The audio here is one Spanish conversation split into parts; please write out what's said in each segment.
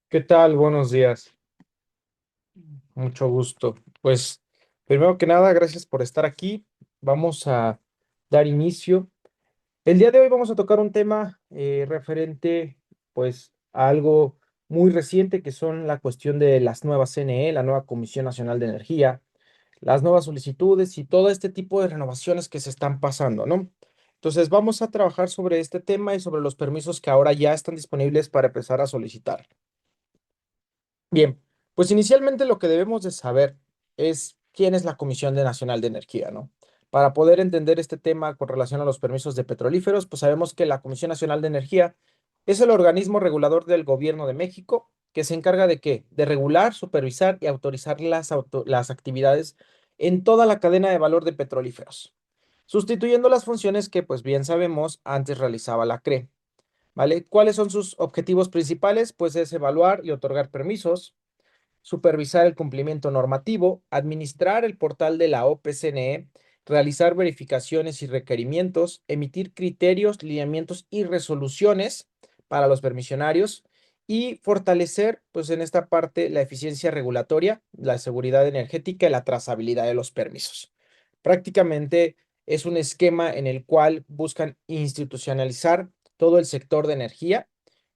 ¿Qué tal? Buenos días. Mucho gusto. Pues, primero que nada, gracias por estar aquí. Vamos a dar inicio. El día de hoy vamos a tocar un tema referente, pues, a algo muy reciente, que son la cuestión de las nuevas CNE, la nueva Comisión Nacional de Energía, las nuevas solicitudes y todo este tipo de renovaciones que se están pasando, ¿no? Entonces, vamos a trabajar sobre este tema y sobre los permisos que ahora ya están disponibles para empezar a solicitar. Bien, pues inicialmente lo que debemos de saber es quién es la Comisión Nacional de Energía, ¿no? Para poder entender este tema con relación a los permisos de petrolíferos, pues sabemos que la Comisión Nacional de Energía es el organismo regulador del Gobierno de México que se encarga de qué? De regular, supervisar y autorizar las actividades en toda la cadena de valor de petrolíferos, sustituyendo las funciones que, pues bien sabemos, antes realizaba la CRE. ¿Vale? ¿Cuáles son sus objetivos principales? Pues es evaluar y otorgar permisos, supervisar el cumplimiento normativo, administrar el portal de la OPCNE, realizar verificaciones y requerimientos, emitir criterios, lineamientos y resoluciones para los permisionarios y fortalecer, pues en esta parte, la eficiencia regulatoria, la seguridad energética y la trazabilidad de los permisos. Prácticamente es un esquema en el cual buscan institucionalizar todo el sector de energía,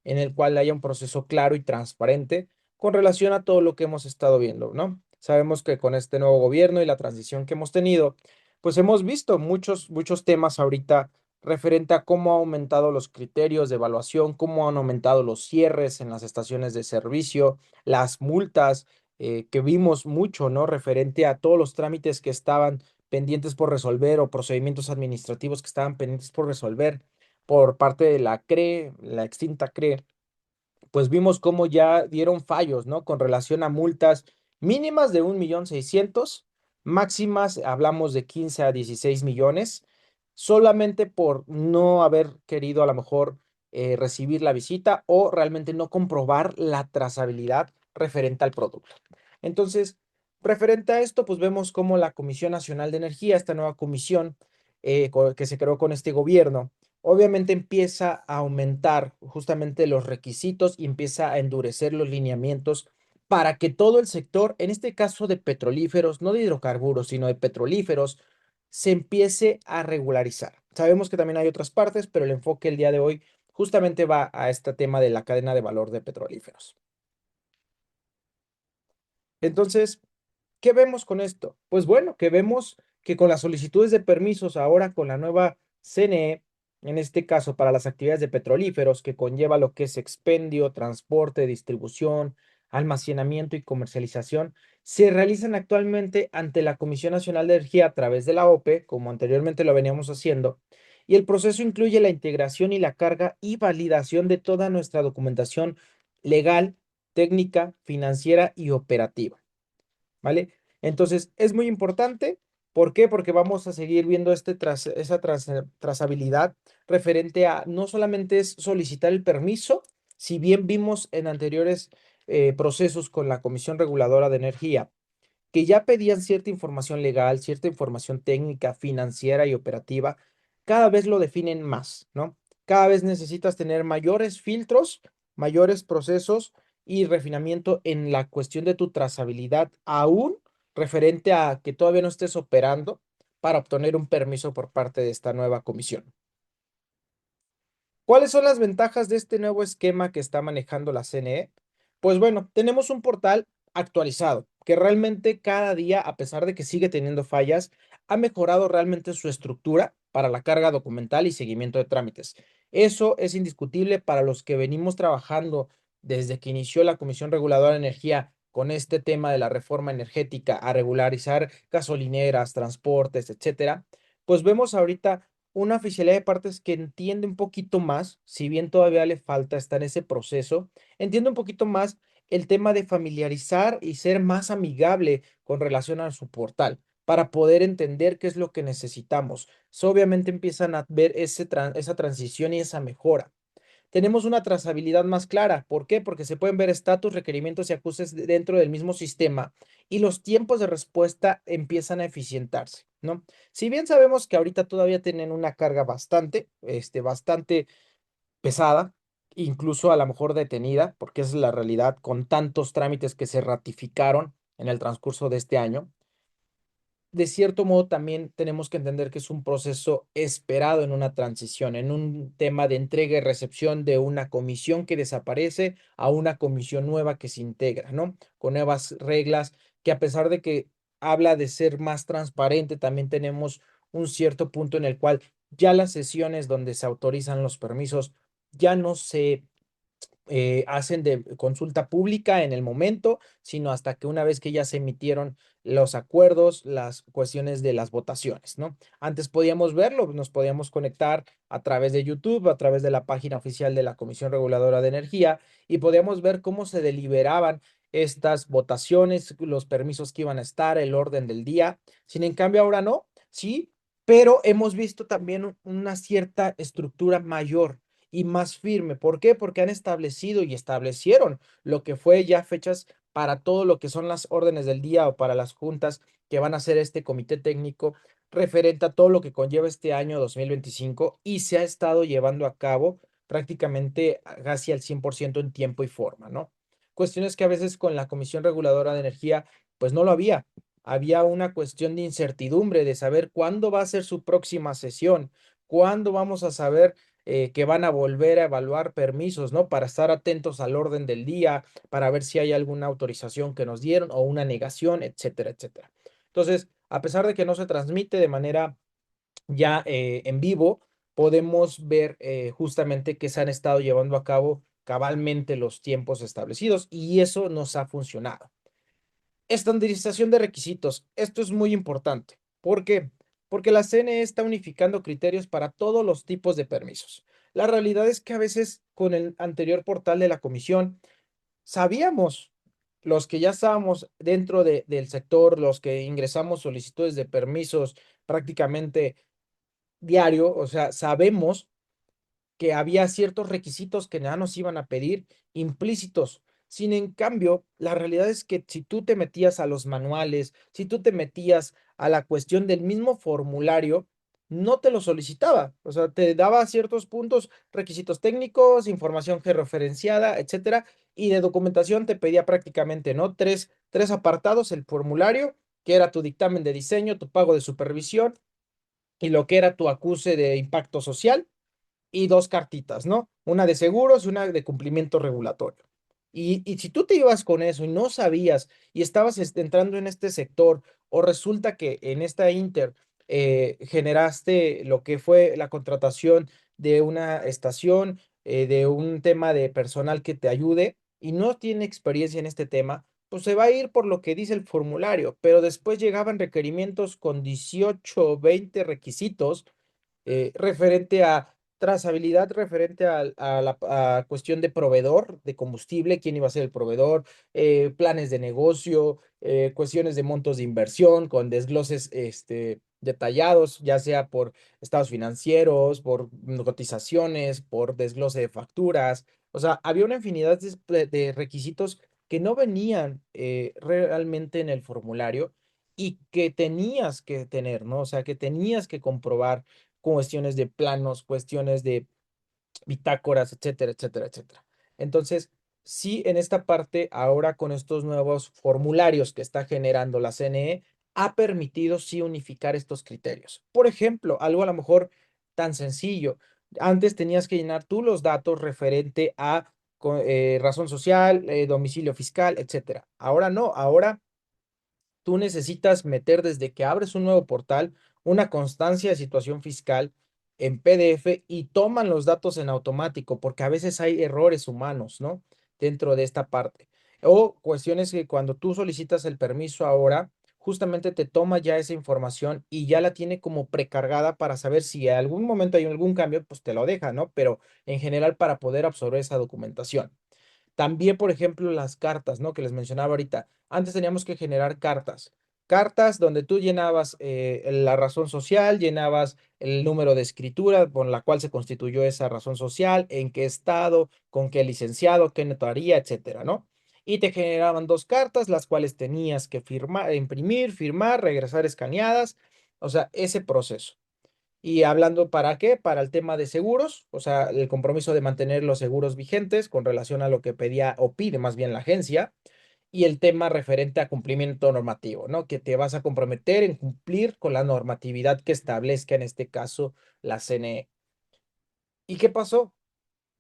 en el cual haya un proceso claro y transparente con relación a todo lo que hemos estado viendo, ¿no? Sabemos que con este nuevo gobierno y la transición que hemos tenido, pues hemos visto muchos temas ahorita referente a cómo ha aumentado los criterios de evaluación, cómo han aumentado los cierres en las estaciones de servicio, las multas que vimos mucho, ¿no? Referente a todos los trámites que estaban pendientes por resolver o procedimientos administrativos que estaban pendientes por resolver por parte de la CRE, la extinta CRE, pues vimos cómo ya dieron fallos, ¿no? Con relación a multas mínimas de 1.600.000, máximas hablamos de 15 a 16 millones, solamente por no haber querido a lo mejor recibir la visita o realmente no comprobar la trazabilidad referente al producto. Entonces, referente a esto, pues vemos cómo la Comisión Nacional de Energía, esta nueva comisión que se creó con este gobierno, obviamente empieza a aumentar justamente los requisitos y empieza a endurecer los lineamientos para que todo el sector, en este caso de petrolíferos, no de hidrocarburos, sino de petrolíferos, se empiece a regularizar. Sabemos que también hay otras partes, pero el enfoque el día de hoy justamente va a este tema de la cadena de valor de petrolíferos. Entonces, ¿qué vemos con esto? Pues bueno, que vemos que con las solicitudes de permisos ahora con la nueva CNE, en este caso para las actividades de petrolíferos, que conlleva lo que es expendio, transporte, distribución, almacenamiento y comercialización, se realizan actualmente ante la Comisión Nacional de Energía a través de la OPE, como anteriormente lo veníamos haciendo, y el proceso incluye la integración y la carga y validación de toda nuestra documentación legal, técnica, financiera y operativa. ¿Vale? Entonces, es muy importante. ¿Por qué? Porque vamos a seguir viendo trazabilidad referente a no solamente es solicitar el permiso, si bien vimos en anteriores procesos con la Comisión Reguladora de Energía, que ya pedían cierta información legal, cierta información técnica, financiera y operativa, cada vez lo definen más, ¿no? Cada vez necesitas tener mayores filtros, mayores procesos y refinamiento en la cuestión de tu trazabilidad, aún referente a que todavía no estés operando para obtener un permiso por parte de esta nueva comisión. ¿Cuáles son las ventajas de este nuevo esquema que está manejando la CNE? Pues bueno, tenemos un portal actualizado que realmente cada día, a pesar de que sigue teniendo fallas, ha mejorado realmente su estructura para la carga documental y seguimiento de trámites. Eso es indiscutible para los que venimos trabajando desde que inició la Comisión Reguladora de Energía con este tema de la reforma energética a regularizar gasolineras, transportes, etcétera. Pues vemos ahorita una oficialidad de partes que entiende un poquito más, si bien todavía le falta, está en ese proceso, entiende un poquito más el tema de familiarizar y ser más amigable con relación a su portal para poder entender qué es lo que necesitamos. So, obviamente empiezan a ver esa transición y esa mejora. Tenemos una trazabilidad más clara. ¿Por qué? Porque se pueden ver estatus, requerimientos y acuses dentro del mismo sistema y los tiempos de respuesta empiezan a eficientarse, ¿no? Si bien sabemos que ahorita todavía tienen una carga bastante pesada, incluso a lo mejor detenida, porque esa es la realidad con tantos trámites que se ratificaron en el transcurso de este año. De cierto modo también tenemos que entender que es un proceso esperado en una transición, en un tema de entrega y recepción de una comisión que desaparece a una comisión nueva que se integra, ¿no? Con nuevas reglas que, a pesar de que habla de ser más transparente, también tenemos un cierto punto en el cual ya las sesiones donde se autorizan los permisos ya no se hacen de consulta pública en el momento, sino hasta que una vez que ya se emitieron los acuerdos, las cuestiones de las votaciones, ¿no? Antes podíamos verlo, nos podíamos conectar a través de YouTube, a través de la página oficial de la Comisión Reguladora de Energía, y podíamos ver cómo se deliberaban estas votaciones, los permisos que iban a estar, el orden del día. Sin en cambio, ahora no, sí, pero hemos visto también una cierta estructura mayor y más firme. ¿Por qué? Porque han establecido y establecieron lo que fue ya fechas para todo lo que son las órdenes del día o para las juntas que van a hacer este comité técnico referente a todo lo que conlleva este año 2025, y se ha estado llevando a cabo prácticamente casi al 100% en tiempo y forma, ¿no? Cuestiones que a veces con la Comisión Reguladora de Energía pues no lo había. Había una cuestión de incertidumbre de saber cuándo va a ser su próxima sesión, cuándo vamos a saber que van a volver a evaluar permisos, ¿no? Para estar atentos al orden del día, para ver si hay alguna autorización que nos dieron o una negación, etcétera, etcétera. Entonces, a pesar de que no se transmite de manera ya en vivo, podemos ver justamente que se han estado llevando a cabo cabalmente los tiempos establecidos, y eso nos ha funcionado. Estandarización de requisitos. Esto es muy importante. ¿Por qué? Porque la CNE está unificando criterios para todos los tipos de permisos. La realidad es que a veces con el anterior portal de la comisión sabíamos, los que ya estábamos dentro del sector, los que ingresamos solicitudes de permisos prácticamente diario, o sea, sabemos que había ciertos requisitos que ya nos iban a pedir implícitos. Sin en cambio, la realidad es que si tú te metías a los manuales, si tú te metías a la cuestión del mismo formulario, no te lo solicitaba. O sea, te daba ciertos puntos, requisitos técnicos, información georreferenciada, etcétera, y de documentación te pedía prácticamente, ¿no? Tres apartados: el formulario, que era tu dictamen de diseño, tu pago de supervisión y lo que era tu acuse de impacto social, y dos cartitas, ¿no? Una de seguros y una de cumplimiento regulatorio. Y si tú te ibas con eso y no sabías y estabas entrando en este sector, o resulta que en esta Inter generaste lo que fue la contratación de una estación, de un tema de personal que te ayude y no tiene experiencia en este tema, pues se va a ir por lo que dice el formulario, pero después llegaban requerimientos con 18 o 20 requisitos referente a trazabilidad, referente a la cuestión de proveedor de combustible, quién iba a ser el proveedor, planes de negocio, cuestiones de montos de inversión con desgloses detallados, ya sea por estados financieros, por cotizaciones, por desglose de facturas. O sea, había una infinidad de requisitos que no venían realmente en el formulario y que tenías que tener, ¿no? O sea, que tenías que comprobar cuestiones de planos, cuestiones de bitácoras, etcétera, etcétera, etcétera. Entonces, sí, en esta parte, ahora con estos nuevos formularios que está generando la CNE, ha permitido sí unificar estos criterios. Por ejemplo, algo a lo mejor tan sencillo. Antes tenías que llenar tú los datos referente a razón social, domicilio fiscal, etcétera. Ahora no, ahora tú necesitas meter, desde que abres un nuevo portal, una constancia de situación fiscal en PDF, y toman los datos en automático, porque a veces hay errores humanos, ¿no? Dentro de esta parte. O cuestiones que cuando tú solicitas el permiso ahora, justamente te toma ya esa información y ya la tiene como precargada para saber si en algún momento hay algún cambio, pues te lo deja, ¿no? Pero en general, para poder absorber esa documentación. También, por ejemplo, las cartas, ¿no? Que les mencionaba ahorita. Antes teníamos que generar cartas. Cartas donde tú llenabas la razón social, llenabas el número de escritura con la cual se constituyó esa razón social, en qué estado, con qué licenciado, qué notaría, etcétera, ¿no? Y te generaban dos cartas, las cuales tenías que firmar, imprimir, firmar, regresar escaneadas. O sea, ese proceso. Y hablando para qué, para el tema de seguros, o sea, el compromiso de mantener los seguros vigentes con relación a lo que pedía o pide más bien la agencia, y el tema referente a cumplimiento normativo, ¿no? Que te vas a comprometer en cumplir con la normatividad que establezca en este caso la CNE. ¿Y qué pasó?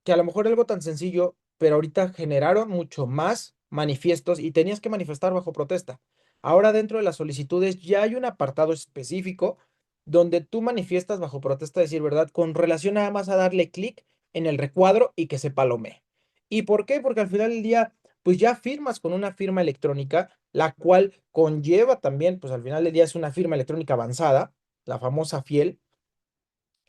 Que a lo mejor algo tan sencillo, pero ahorita generaron mucho más manifiestos y tenías que manifestar bajo protesta. Ahora dentro de las solicitudes ya hay un apartado específico donde tú manifiestas bajo protesta, decir verdad, con relación nada más a darle clic en el recuadro y que se palomee. ¿Y por qué? Porque al final del día, pues ya firmas con una firma electrónica, la cual conlleva también, pues al final del día es una firma electrónica avanzada, la famosa fiel,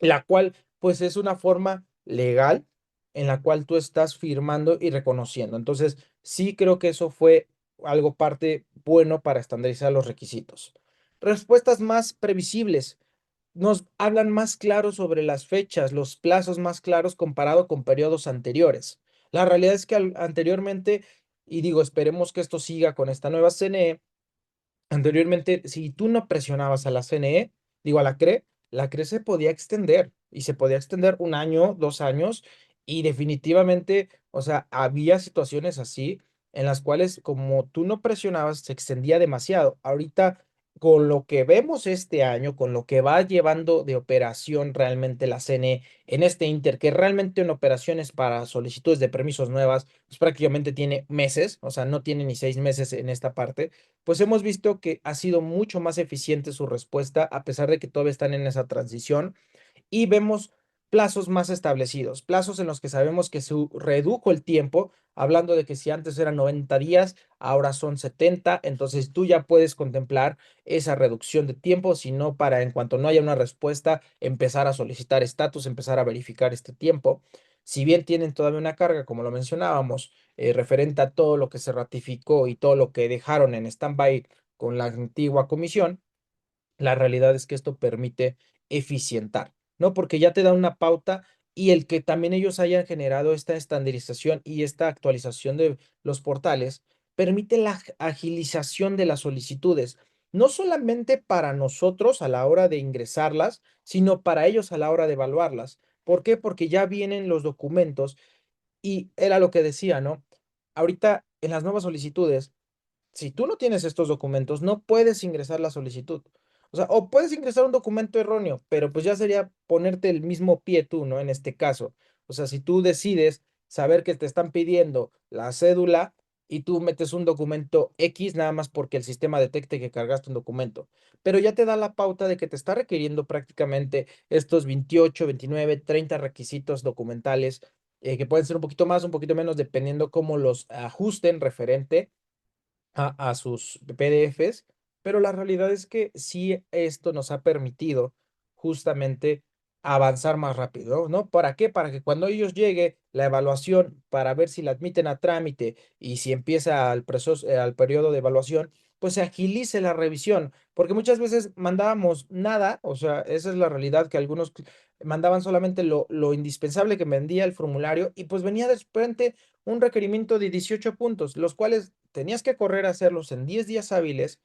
la cual pues es una forma legal en la cual tú estás firmando y reconociendo. Entonces, sí creo que eso fue algo parte bueno para estandarizar los requisitos. Respuestas más previsibles. Nos hablan más claro sobre las fechas, los plazos más claros comparado con periodos anteriores. La realidad es que anteriormente, y digo, esperemos que esto siga con esta nueva CNE. Anteriormente, si tú no presionabas a la CNE, digo a la CRE se podía extender y se podía extender un año, 2 años y definitivamente, o sea, había situaciones así en las cuales como tú no presionabas, se extendía demasiado. Ahorita, con lo que vemos este año, con lo que va llevando de operación realmente la CNE en este Inter, que realmente en operaciones para solicitudes de permisos nuevas, pues prácticamente tiene meses, o sea, no tiene ni 6 meses en esta parte, pues hemos visto que ha sido mucho más eficiente su respuesta, a pesar de que todavía están en esa transición, y vemos plazos más establecidos, plazos en los que sabemos que se redujo el tiempo, hablando de que si antes eran 90 días, ahora son 70, entonces tú ya puedes contemplar esa reducción de tiempo, sino para en cuanto no haya una respuesta, empezar a solicitar estatus, empezar a verificar este tiempo. Si bien tienen todavía una carga, como lo mencionábamos, referente a todo lo que se ratificó y todo lo que dejaron en stand-by con la antigua comisión, la realidad es que esto permite eficientar, ¿no? Porque ya te da una pauta y el que también ellos hayan generado esta estandarización y esta actualización de los portales permite la agilización de las solicitudes, no solamente para nosotros a la hora de ingresarlas, sino para ellos a la hora de evaluarlas. ¿Por qué? Porque ya vienen los documentos y era lo que decía, ¿no? Ahorita en las nuevas solicitudes, si tú no tienes estos documentos, no puedes ingresar la solicitud. O sea, o puedes ingresar un documento erróneo, pero pues ya sería ponerte el mismo pie tú, ¿no? En este caso. O sea, si tú decides saber que te están pidiendo la cédula y tú metes un documento X nada más porque el sistema detecte que cargaste un documento, pero ya te da la pauta de que te está requiriendo prácticamente estos 28, 29, 30 requisitos documentales, que pueden ser un poquito más, un poquito menos, dependiendo cómo los ajusten referente a sus PDFs, pero la realidad es que sí esto nos ha permitido justamente avanzar más rápido, ¿no? ¿Para qué? Para que cuando ellos llegue la evaluación para ver si la admiten a trámite y si empieza al periodo de evaluación, pues se agilice la revisión, porque muchas veces mandábamos nada, o sea, esa es la realidad, que algunos mandaban solamente lo indispensable que vendía el formulario y pues venía de repente un requerimiento de 18 puntos, los cuales tenías que correr a hacerlos en 10 días hábiles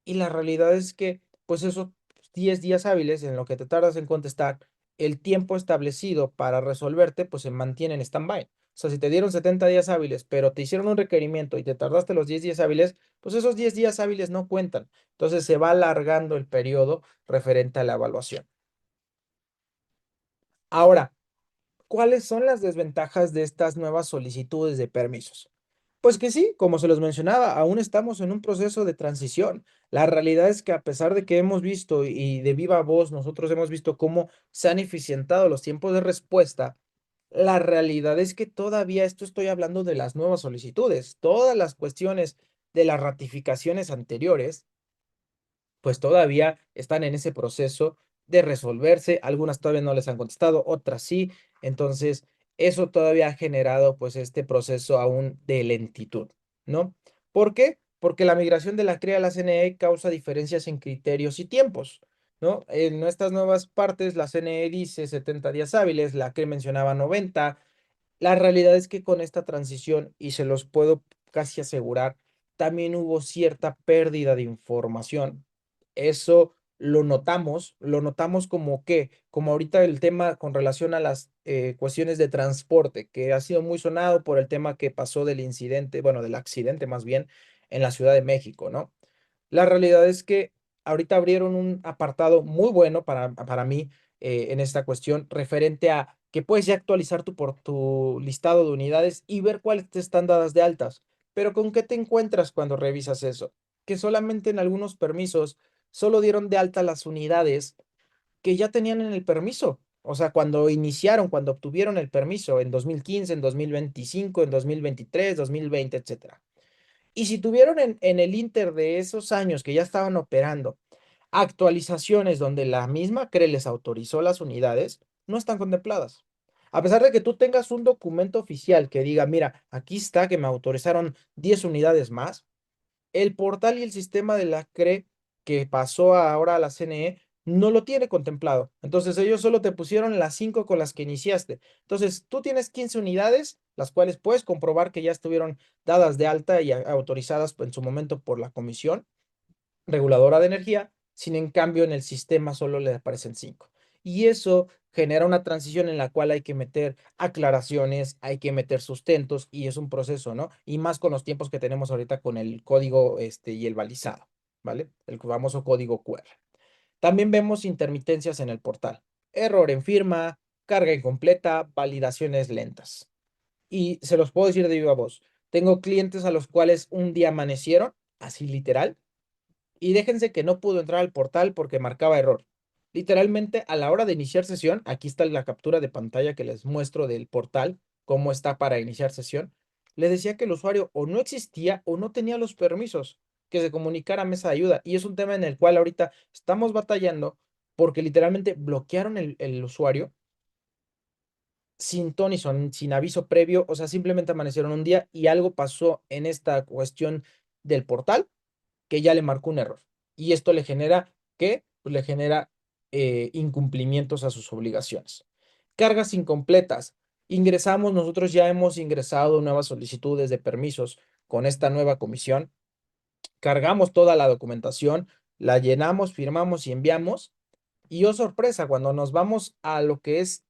y la realidad es que, pues esos 10 días hábiles en lo que te tardas en contestar, el tiempo establecido para resolverte, pues se mantiene en stand-by. O sea, si te dieron 70 días hábiles, pero te hicieron un requerimiento y te tardaste los 10 días hábiles, pues esos 10 días hábiles no cuentan. Entonces se va alargando el periodo referente a la evaluación. Ahora, ¿cuáles son las desventajas de estas nuevas solicitudes de permisos? Pues que sí, como se los mencionaba, aún estamos en un proceso de transición. La realidad es que a pesar de que hemos visto y de viva voz nosotros hemos visto cómo se han eficientado los tiempos de respuesta, la realidad es que todavía esto estoy hablando de las nuevas solicitudes. Todas las cuestiones de las ratificaciones anteriores pues todavía están en ese proceso de resolverse. Algunas todavía no les han contestado, otras sí. Entonces, eso todavía ha generado pues este proceso aún de lentitud, ¿no? ¿Por qué? Porque la migración de la CRE a la CNE causa diferencias en criterios y tiempos, ¿no? En estas nuevas partes, la CNE dice 70 días hábiles, la CRE mencionaba 90. La realidad es que con esta transición, y se los puedo casi asegurar, también hubo cierta pérdida de información. Eso lo notamos como que, como ahorita el tema con relación a las cuestiones de transporte, que ha sido muy sonado por el tema que pasó del incidente, bueno, del accidente más bien, en la Ciudad de México, ¿no? La realidad es que ahorita abrieron un apartado muy bueno para mí en esta cuestión referente a que puedes ya actualizar por tu listado de unidades y ver cuáles te están dadas de altas. Pero ¿con qué te encuentras cuando revisas eso? Que solamente en algunos permisos solo dieron de alta las unidades que ya tenían en el permiso. O sea, cuando iniciaron, cuando obtuvieron el permiso en 2015, en 2025, en 2023, 2020, etcétera. Y si tuvieron en el inter de esos años que ya estaban operando actualizaciones donde la misma CRE les autorizó las unidades, no están contempladas. A pesar de que tú tengas un documento oficial que diga, mira, aquí está que me autorizaron 10 unidades más, el portal y el sistema de la CRE que pasó ahora a la CNE no lo tiene contemplado. Entonces ellos solo te pusieron las 5 con las que iniciaste. Entonces tú tienes 15 unidades, las cuales puedes comprobar que ya estuvieron dadas de alta y autorizadas en su momento por la Comisión Reguladora de Energía, sin en cambio en el sistema solo le aparecen 5. Y eso genera una transición en la cual hay que meter aclaraciones, hay que meter sustentos y es un proceso, ¿no? Y más con los tiempos que tenemos ahorita con el código y el balizado, ¿vale? El famoso código QR. También vemos intermitencias en el portal. Error en firma, carga incompleta, validaciones lentas. Y se los puedo decir de viva voz. Tengo clientes a los cuales un día amanecieron, así literal, y déjense que no pudo entrar al portal porque marcaba error. Literalmente, a la hora de iniciar sesión, aquí está la captura de pantalla que les muestro del portal, cómo está para iniciar sesión. Le decía que el usuario o no existía o no tenía los permisos que se comunicara a mesa de ayuda. Y es un tema en el cual ahorita estamos batallando porque literalmente bloquearon el usuario sin ton y son, sin aviso previo. O sea, simplemente amanecieron un día y algo pasó en esta cuestión del portal que ya le marcó un error. Y esto le genera, ¿qué? Pues le genera incumplimientos a sus obligaciones. Cargas incompletas. Nosotros ya hemos ingresado nuevas solicitudes de permisos con esta nueva comisión. Cargamos toda la documentación, la llenamos, firmamos y enviamos. Y oh sorpresa, cuando nos vamos a lo que es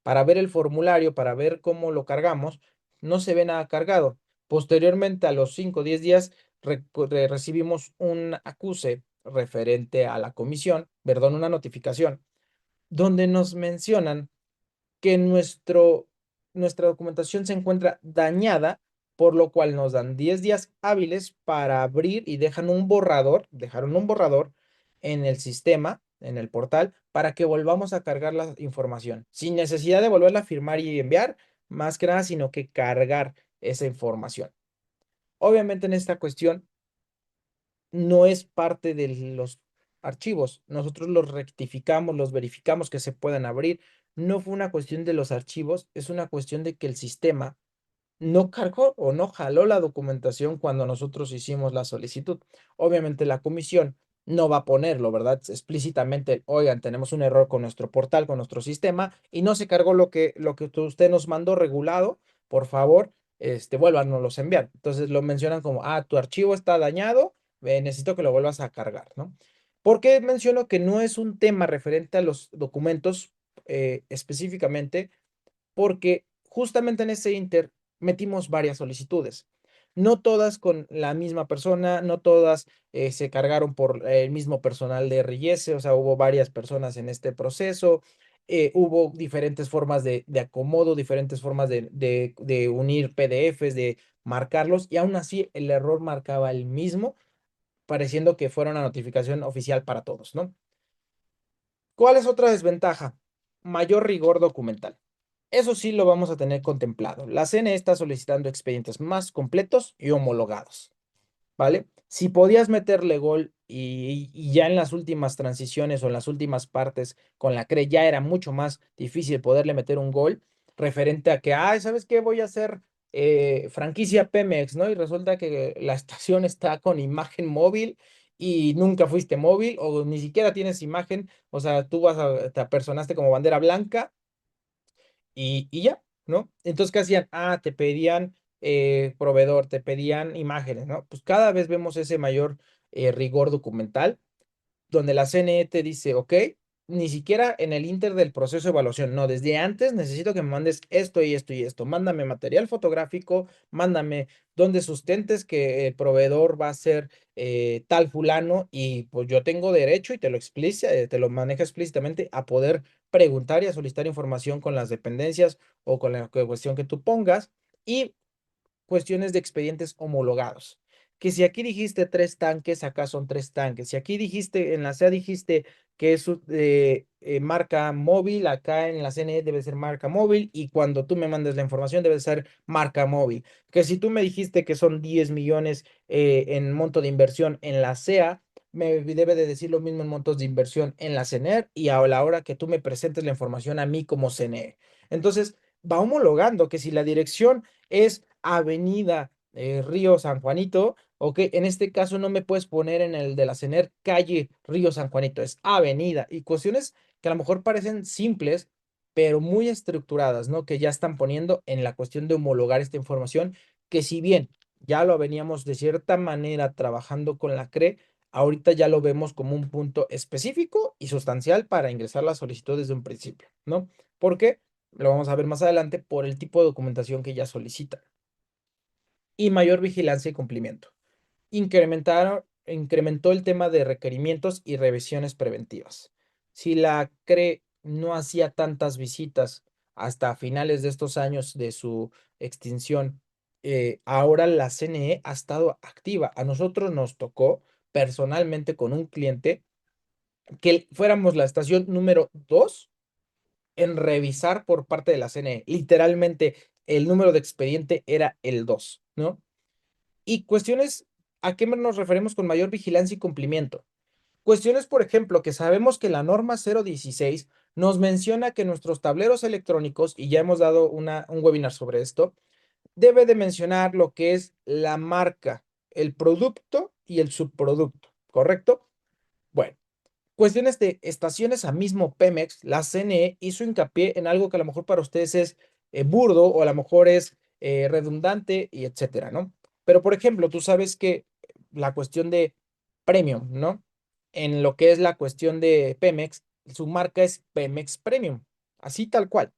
para ver el formulario, para ver cómo lo cargamos, no se ve nada cargado. Posteriormente, a los 5 o 10 días, recibimos un acuse referente a la comisión, perdón, una notificación, donde nos mencionan que nuestra documentación se encuentra dañada, por lo cual nos dan 10 días hábiles para abrir y dejaron un borrador en el sistema, en el portal, para que volvamos a cargar la información, sin necesidad de volverla a firmar y enviar, más que nada, sino que cargar esa información. Obviamente en esta cuestión no es parte de los archivos. Nosotros los rectificamos, los verificamos que se puedan abrir. No fue una cuestión de los archivos, es una cuestión de que el sistema no cargó o no jaló la documentación cuando nosotros hicimos la solicitud. Obviamente la comisión no va a ponerlo, ¿verdad? Explícitamente, oigan, tenemos un error con nuestro portal, con nuestro sistema y no se cargó lo que usted nos mandó regulado, por favor, vuélvanos a enviar. Entonces lo mencionan como, tu archivo está dañado, necesito que lo vuelvas a cargar, ¿no? ¿Por qué menciono que no es un tema referente a los documentos específicamente? Porque justamente en ese inter metimos varias solicitudes. No todas con la misma persona, no todas se cargaron por el mismo personal de RS, o sea, hubo varias personas en este proceso, hubo diferentes formas de acomodo, diferentes formas de unir PDFs, de marcarlos, y aún así el error marcaba el mismo, pareciendo que fuera una notificación oficial para todos, ¿no? ¿Cuál es otra desventaja? Mayor rigor documental. Eso sí lo vamos a tener contemplado. La CNE está solicitando expedientes más completos y homologados, ¿vale? Si podías meterle gol y ya en las últimas transiciones o en las últimas partes con la CRE ya era mucho más difícil poderle meter un gol referente a que, ¿sabes qué? Voy a hacer franquicia Pemex, ¿no? Y resulta que la estación está con imagen móvil y nunca fuiste móvil o ni siquiera tienes imagen, o sea, te apersonaste como bandera blanca y ya, ¿no? Entonces, ¿qué hacían? Te pedían proveedor, te pedían imágenes, ¿no? Pues cada vez vemos ese mayor rigor documental donde la CNE te dice, ok, ni siquiera en el inter del proceso de evaluación, no, desde antes necesito que me mandes esto y esto y esto. Mándame material fotográfico, mándame donde sustentes que el proveedor va a ser tal fulano y pues yo tengo derecho y te lo explica, te lo maneja explícitamente a poder preguntar y a solicitar información con las dependencias o con la cuestión que tú pongas y cuestiones de expedientes homologados. Que si aquí dijiste tres tanques, acá son tres tanques. Si aquí dijiste, en la CEA dijiste que es marca móvil, acá en la CNE debe ser marca móvil y cuando tú me mandes la información debe ser marca móvil. Que si tú me dijiste que son 10 millones en monto de inversión en la CEA, me debe de decir lo mismo en montos de inversión en la CENER y a la hora que tú me presentes la información a mí como CNE. Entonces, va homologando que si la dirección es Avenida Río San Juanito, ok, en este caso no me puedes poner en el de la CENER calle Río San Juanito, es avenida y cuestiones que a lo mejor parecen simples, pero muy estructuradas, ¿no? Que ya están poniendo en la cuestión de homologar esta información, que si bien ya lo veníamos de cierta manera trabajando con la CRE, ahorita ya lo vemos como un punto específico y sustancial para ingresar la solicitud desde un principio, ¿no? ¿Por qué? Lo vamos a ver más adelante por el tipo de documentación que ya solicita. Y mayor vigilancia y cumplimiento. Incrementó el tema de requerimientos y revisiones preventivas. Si la CRE no hacía tantas visitas hasta finales de estos años de su extinción, ahora la CNE ha estado activa. A nosotros nos tocó personalmente con un cliente que fuéramos la estación número 2 en revisar por parte de la CNE. Literalmente, el número de expediente era el 2, ¿no? Y cuestiones, ¿a qué nos referimos con mayor vigilancia y cumplimiento? Cuestiones, por ejemplo, que sabemos que la norma 016 nos menciona que nuestros tableros electrónicos, y ya hemos dado un webinar sobre esto, debe de mencionar lo que es la marca, el producto y el subproducto, ¿correcto? Bueno, cuestiones de estaciones a mismo Pemex, la CNE hizo hincapié en algo que a lo mejor para ustedes es burdo o a lo mejor es redundante y etcétera, ¿no? Pero por ejemplo, tú sabes que la cuestión de premium, ¿no? En lo que es la cuestión de Pemex, su marca es Pemex Premium, así tal cual.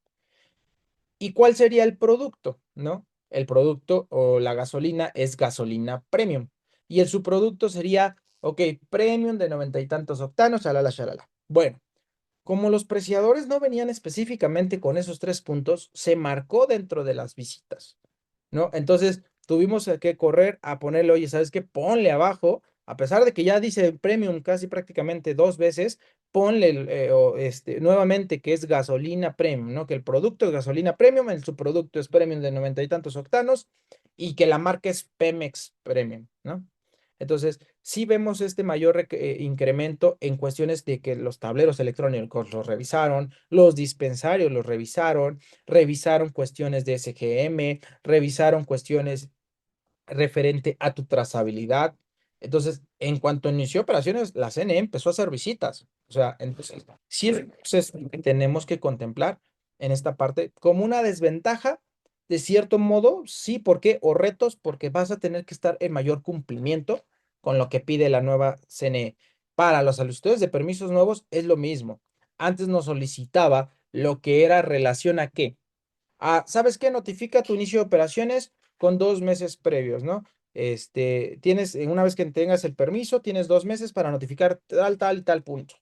¿Y cuál sería el producto, no? El producto o la gasolina es gasolina premium. Y el subproducto sería, ok, premium de 90 y tantos octanos, shalala, shalala. Bueno, como los preciadores no venían específicamente con esos tres puntos, se marcó dentro de las visitas, ¿no? Entonces tuvimos que correr a ponerle, oye, ¿sabes qué? Ponle abajo, a pesar de que ya dice premium casi prácticamente dos veces, ponle nuevamente que es gasolina premium, ¿no? Que el producto es gasolina premium, el subproducto es premium de 90 y tantos octanos y que la marca es Pemex Premium, ¿no? Entonces, sí vemos este mayor incremento en cuestiones de que los tableros electrónicos los revisaron, los dispensarios los revisaron, revisaron cuestiones de SGM, revisaron cuestiones referente a tu trazabilidad. Entonces, en cuanto inició operaciones, la CNE empezó a hacer visitas. O sea, entonces, sí es un proceso que tenemos que contemplar en esta parte como una desventaja, de cierto modo, sí, ¿por qué? O retos, porque vas a tener que estar en mayor cumplimiento con lo que pide la nueva CNE. Para los solicitudes de permisos nuevos es lo mismo. Antes nos solicitaba lo que era relación a qué. ¿Sabes qué? Notifica tu inicio de operaciones con 2 meses previos, ¿no? Una vez que tengas el permiso, tienes 2 meses para notificar tal, tal y tal punto,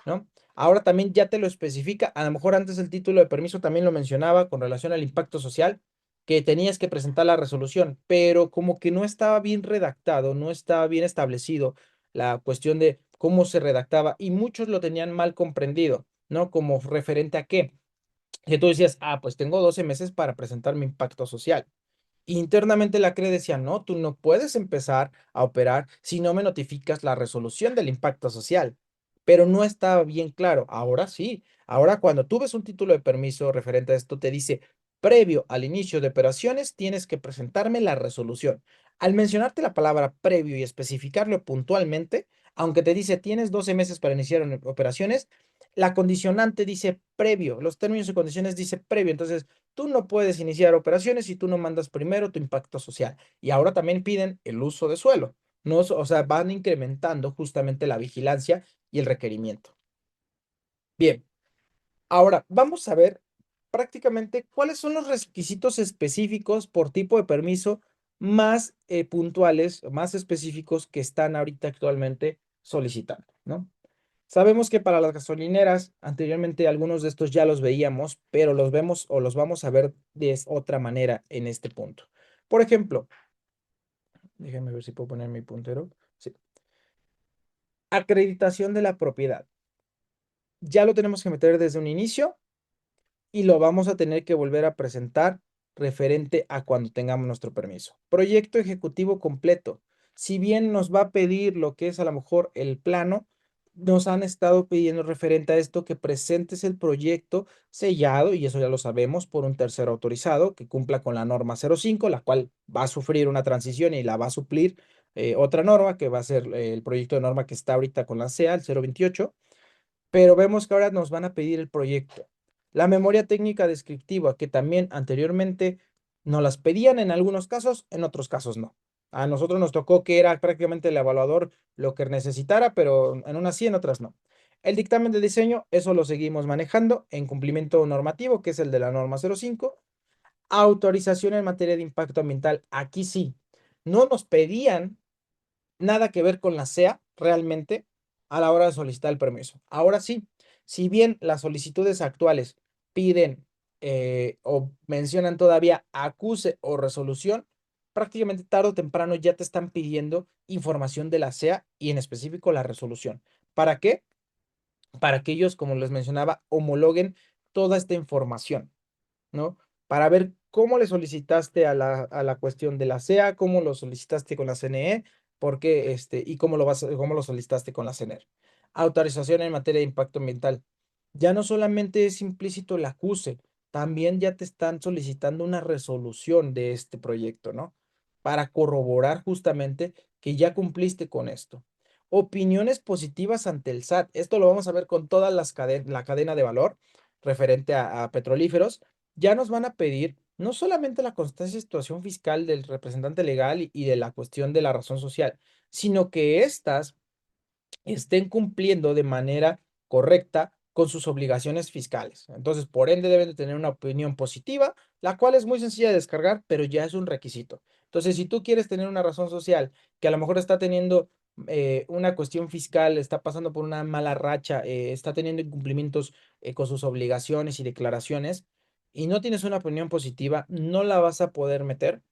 ¿no? Ahora también ya te lo especifica, a lo mejor antes el título de permiso también lo mencionaba con relación al impacto social, que tenías que presentar la resolución, pero como que no estaba bien redactado, no estaba bien establecido la cuestión de cómo se redactaba y muchos lo tenían mal comprendido, ¿no? Como referente a qué que tú decías, pues tengo 12 meses para presentar mi impacto social. Internamente la CRE decía, no, tú no puedes empezar a operar si no me notificas la resolución del impacto social. Pero no estaba bien claro. Ahora sí. Ahora cuando tú ves un título de permiso referente a esto, te dice, previo al inicio de operaciones, tienes que presentarme la resolución. Al mencionarte la palabra previo y especificarlo puntualmente, aunque te dice, tienes 12 meses para iniciar operaciones, la condicionante dice previo. Los términos y condiciones dice previo. Entonces, tú no puedes iniciar operaciones si tú no mandas primero tu impacto social. Y ahora también piden el uso de suelo. No, o sea, van incrementando justamente la vigilancia y el requerimiento. Bien, ahora vamos a ver prácticamente cuáles son los requisitos específicos por tipo de permiso más puntuales, más específicos que están ahorita actualmente solicitando, ¿no? Sabemos que para las gasolineras, anteriormente algunos de estos ya los veíamos, pero los vemos o los vamos a ver de otra manera en este punto. Por ejemplo, déjenme ver si puedo poner mi puntero. Sí. Acreditación de la propiedad. Ya lo tenemos que meter desde un inicio y lo vamos a tener que volver a presentar referente a cuando tengamos nuestro permiso. Proyecto ejecutivo completo. Si bien nos va a pedir lo que es a lo mejor el plano, nos han estado pidiendo referente a esto que presentes el proyecto sellado, y eso ya lo sabemos, por un tercero autorizado que cumpla con la norma 05, la cual va a sufrir una transición y la va a suplir otra norma que va a ser el proyecto de norma que está ahorita con la CEA, el 028, pero vemos que ahora nos van a pedir el proyecto. La memoria técnica descriptiva, que también anteriormente nos las pedían en algunos casos, en otros casos no. A nosotros nos tocó que era prácticamente el evaluador lo que necesitara, pero en unas sí, en otras no. El dictamen de diseño, eso lo seguimos manejando en cumplimiento normativo, que es el de la norma 05. Autorización en materia de impacto ambiental, aquí sí. No nos pedían nada que ver con la SEA realmente a la hora de solicitar el permiso. Ahora sí, si bien las solicitudes actuales piden o mencionan todavía acuse o resolución, prácticamente tarde o temprano ya te están pidiendo información de la SEA y en específico la resolución. ¿Para qué? Para que ellos, como les mencionaba, homologuen toda esta información, ¿no? Para ver cómo le solicitaste a la cuestión de la CEA, cómo lo solicitaste con la CNE, por qué, y cómo lo solicitaste con la CNER. Autorización en materia de impacto ambiental. Ya no solamente es implícito el acuse, también ya te están solicitando una resolución de este proyecto, ¿no? Para corroborar justamente que ya cumpliste con esto. Opiniones positivas ante el SAT. Esto lo vamos a ver con toda la cadena de valor referente a petrolíferos. Ya nos van a pedir no solamente la constancia de situación fiscal del representante legal y de la cuestión de la razón social, sino que éstas estén cumpliendo de manera correcta con sus obligaciones fiscales. Entonces, por ende, deben de tener una opinión positiva, la cual es muy sencilla de descargar, pero ya es un requisito. Entonces, si tú quieres tener una razón social que a lo mejor está teniendo una cuestión fiscal, está pasando por una mala racha, está teniendo incumplimientos con sus obligaciones y declaraciones, y no tienes una opinión positiva, no la vas a poder meter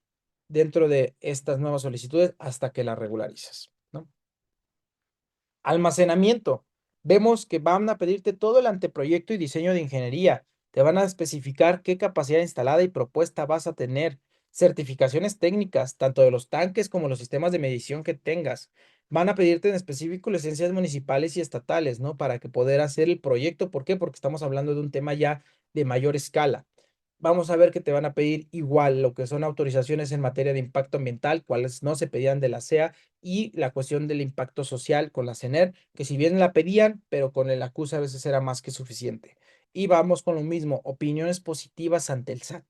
dentro de estas nuevas solicitudes hasta que la regularices, ¿no? Almacenamiento. Vemos que van a pedirte todo el anteproyecto y diseño de ingeniería. Te van a especificar qué capacidad instalada y propuesta vas a tener. Certificaciones técnicas, tanto de los tanques como los sistemas de medición que tengas. Van a pedirte en específico licencias municipales y estatales, ¿no? Para que poder hacer el proyecto. ¿Por qué? Porque estamos hablando de un tema ya de mayor escala. Vamos a ver que te van a pedir igual lo que son autorizaciones en materia de impacto ambiental, cuales no se pedían de la CEA, y la cuestión del impacto social con la CENER, que si bien la pedían, pero con el acuse a veces era más que suficiente. Y vamos con lo mismo, opiniones positivas ante el SAT,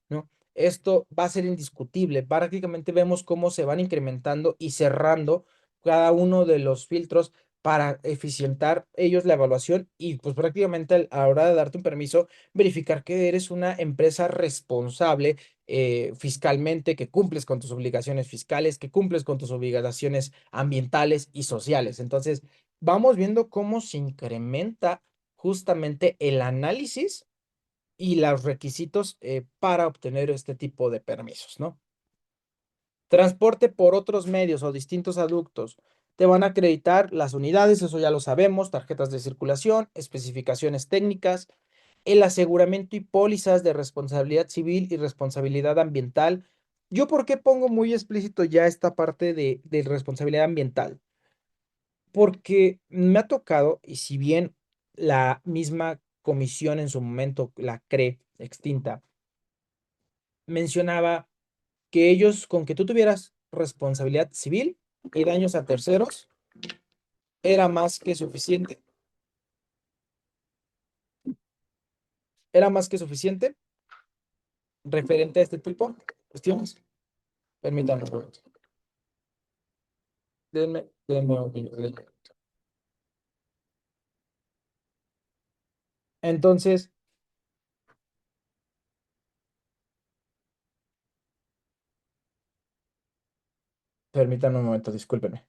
¿no? Esto va a ser indiscutible. Prácticamente vemos cómo se van incrementando y cerrando cada uno de los filtros para eficientar ellos la evaluación y pues prácticamente a la hora de darte un permiso, verificar que eres una empresa responsable fiscalmente, que cumples con tus obligaciones fiscales, que cumples con tus obligaciones ambientales y sociales. Entonces, vamos viendo cómo se incrementa justamente el análisis y los requisitos para obtener este tipo de permisos, ¿no? Transporte por otros medios o distintos aductos. Te van a acreditar las unidades, eso ya lo sabemos, tarjetas de circulación, especificaciones técnicas, el aseguramiento y pólizas de responsabilidad civil y responsabilidad ambiental. ¿Yo por qué pongo muy explícito ya esta parte de responsabilidad ambiental? Porque me ha tocado, y si bien la misma comisión en su momento, la CRE extinta, mencionaba que ellos, con que tú tuvieras responsabilidad civil y daños a terceros, era más que suficiente, era más que suficiente referente a este tipo de cuestiones. Permítanme un momento. Denme un minuto. Entonces, permítanme un momento, discúlpenme.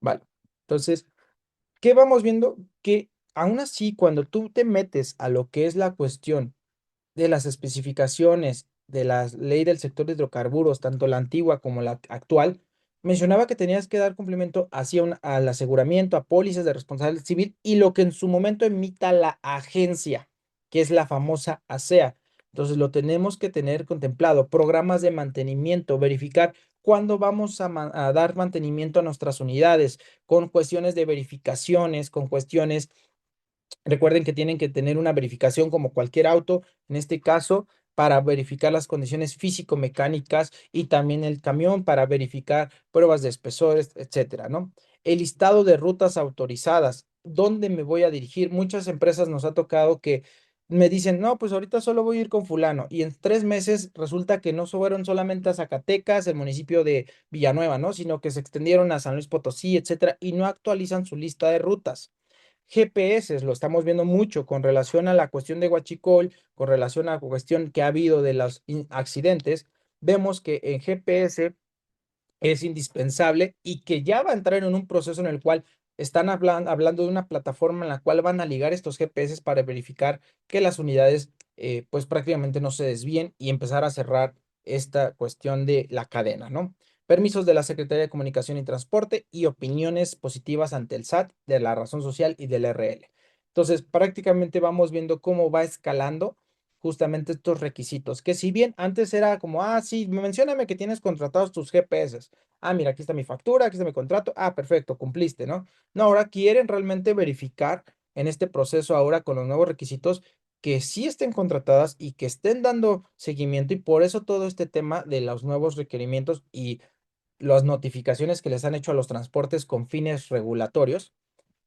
Vale. Entonces, ¿qué vamos viendo? Que aún así, cuando tú te metes a lo que es la cuestión de las especificaciones de la ley del sector de hidrocarburos, tanto la antigua como la actual, mencionaba que tenías que dar cumplimiento hacia al aseguramiento, a pólizas de responsabilidad civil y lo que en su momento emita la agencia, que es la famosa ASEA. Entonces lo tenemos que tener contemplado, programas de mantenimiento, verificar cuándo vamos a dar mantenimiento a nuestras unidades, con cuestiones de verificaciones, con cuestiones. Recuerden que tienen que tener una verificación como cualquier auto, en este caso, para verificar las condiciones físico-mecánicas y también el camión para verificar pruebas de espesores, etcétera, ¿no? El listado de rutas autorizadas, ¿dónde me voy a dirigir? Muchas empresas nos ha tocado que me dicen, no, pues ahorita solo voy a ir con fulano y en 3 meses resulta que no fueron solamente a Zacatecas, el municipio de Villanueva, ¿no? Sino que se extendieron a San Luis Potosí, etcétera, y no actualizan su lista de rutas. GPS, lo estamos viendo mucho con relación a la cuestión de Huachicol, con relación a la cuestión que ha habido de los accidentes, vemos que en GPS es indispensable y que ya va a entrar en un proceso en el cual están hablando de una plataforma en la cual van a ligar estos GPS para verificar que las unidades pues prácticamente no se desvíen y empezar a cerrar esta cuestión de la cadena, ¿no? Permisos de la Secretaría de Comunicación y Transporte y opiniones positivas ante el SAT, de la Razón Social y del RL. Entonces, prácticamente vamos viendo cómo va escalando justamente estos requisitos, que si bien antes era como, ah, sí, mencióname que tienes contratados tus GPS. Ah, mira, aquí está mi factura, aquí está mi contrato. Ah, perfecto, cumpliste, ¿no? No, ahora quieren realmente verificar en este proceso ahora con los nuevos requisitos que sí estén contratadas y que estén dando seguimiento y por eso todo este tema de los nuevos requerimientos y las notificaciones que les han hecho a los transportes con fines regulatorios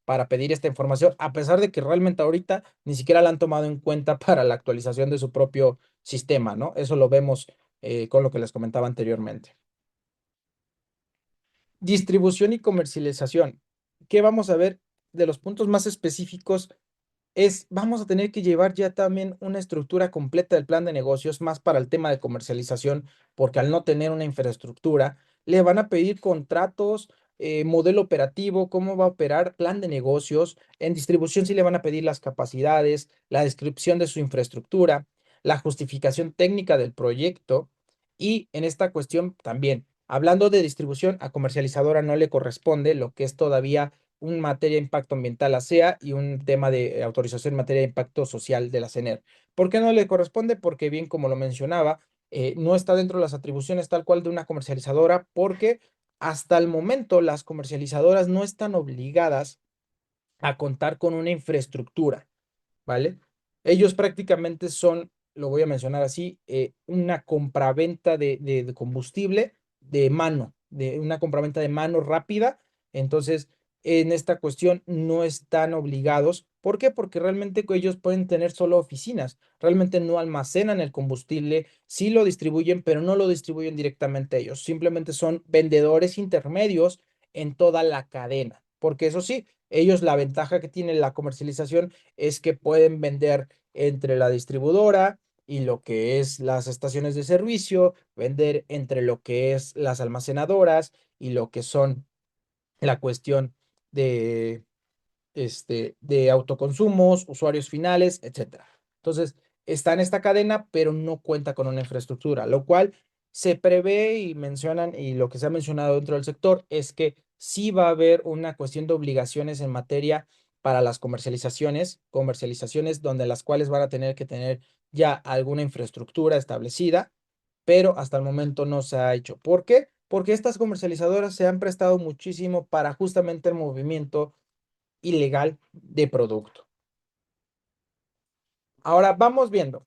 para pedir esta información, a pesar de que realmente ahorita ni siquiera la han tomado en cuenta para la actualización de su propio sistema, ¿no? Eso lo vemos con lo que les comentaba anteriormente. Distribución y comercialización. ¿Qué vamos a ver de los puntos más específicos? Vamos a tener que llevar ya también una estructura completa del plan de negocios, más para el tema de comercialización, porque al no tener una infraestructura, le van a pedir contratos, modelo operativo, cómo va a operar, plan de negocios. En distribución sí le van a pedir las capacidades, la descripción de su infraestructura, la justificación técnica del proyecto y en esta cuestión también, hablando de distribución, a comercializadora no le corresponde lo que es todavía un materia de impacto ambiental a SEA y un tema de autorización en materia de impacto social de la CENER. ¿Por qué no le corresponde? Porque bien como lo mencionaba, no está dentro de las atribuciones tal cual de una comercializadora porque hasta el momento las comercializadoras no están obligadas a contar con una infraestructura. ¿Vale? Ellos prácticamente son, lo voy a mencionar así, una compraventa de combustible de mano, de una compraventa de mano rápida. Entonces, en esta cuestión no están obligados. ¿Por qué? Porque realmente ellos pueden tener solo oficinas, realmente no almacenan el combustible, sí lo distribuyen, pero no lo distribuyen directamente ellos, simplemente son vendedores intermedios en toda la cadena, porque eso sí, ellos la ventaja que tiene la comercialización es que pueden vender entre la distribuidora y lo que es las estaciones de servicio, vender entre lo que es las almacenadoras y lo que son la cuestión de de autoconsumos, usuarios finales, etcétera. Entonces, está en esta cadena, pero no cuenta con una infraestructura, lo cual se prevé y mencionan, y lo que se ha mencionado dentro del sector es que sí va a haber una cuestión de obligaciones en materia para las comercializaciones donde las cuales van a tener que tener ya alguna infraestructura establecida, pero hasta el momento no se ha hecho. ¿Por qué? Porque estas comercializadoras se han prestado muchísimo para justamente el movimiento ilegal de producto. Ahora vamos viendo.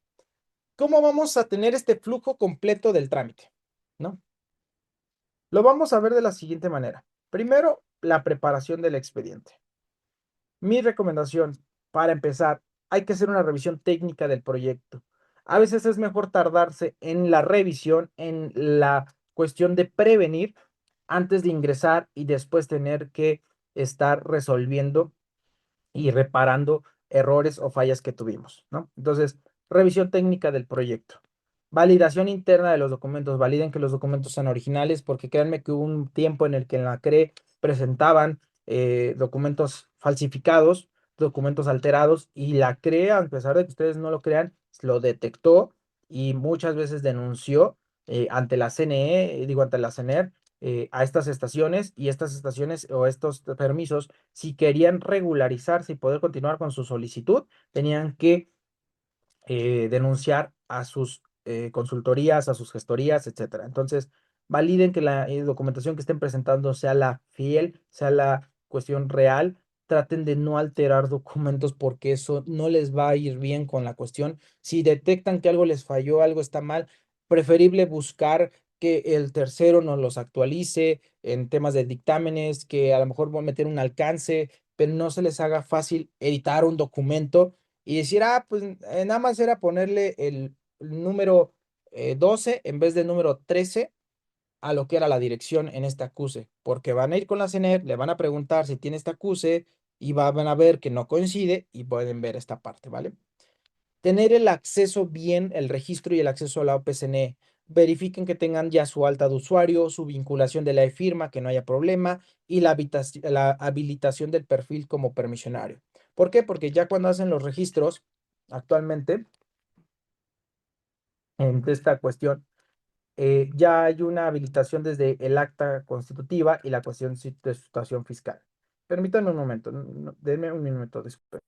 ¿Cómo vamos a tener este flujo completo del trámite? ¿No? Lo vamos a ver de la siguiente manera. Primero, la preparación del expediente. Mi recomendación para empezar, hay que hacer una revisión técnica del proyecto. A veces es mejor tardarse en la revisión, en la cuestión de prevenir antes de ingresar y después tener que estar resolviendo y reparando errores o fallas que tuvimos, ¿no? Entonces, revisión técnica del proyecto. Validación interna de los documentos. Validen que los documentos sean originales, porque créanme que hubo un tiempo en el que en la CRE presentaban documentos falsificados, documentos alterados, y la CRE, a pesar de que ustedes no lo crean, lo detectó y muchas veces denunció ante la CNE, digo, ante la CNER, a estas estaciones, y estas estaciones o estos permisos, si querían regularizarse y poder continuar con su solicitud, tenían que denunciar a sus consultorías, a sus gestorías, etcétera. Entonces, validen que la documentación que estén presentando sea la fiel, sea la cuestión real. Traten de no alterar documentos porque eso no les va a ir bien con la cuestión. Si detectan que algo les falló, algo está mal, preferible buscar que el tercero nos los actualice en temas de dictámenes, que a lo mejor va a meter un alcance, pero no se les haga fácil editar un documento y decir, ah, pues nada más era ponerle el número 12 en vez del número 13 a lo que era la dirección en este acuse, porque van a ir con la CNER, le van a preguntar si tiene este acuse y van a ver que no coincide y pueden ver esta parte, ¿vale? Tener el acceso bien, el registro y el acceso a la OPCNE. Verifiquen que tengan ya su alta de usuario, su vinculación de la e-firma, que no haya problema, y la habilitación del perfil como permisionario. ¿Por qué? Porque ya cuando hacen los registros, actualmente, en esta cuestión, ya hay una habilitación desde el acta constitutiva y la cuestión de situación fiscal. Permítanme un momento, denme un minuto después.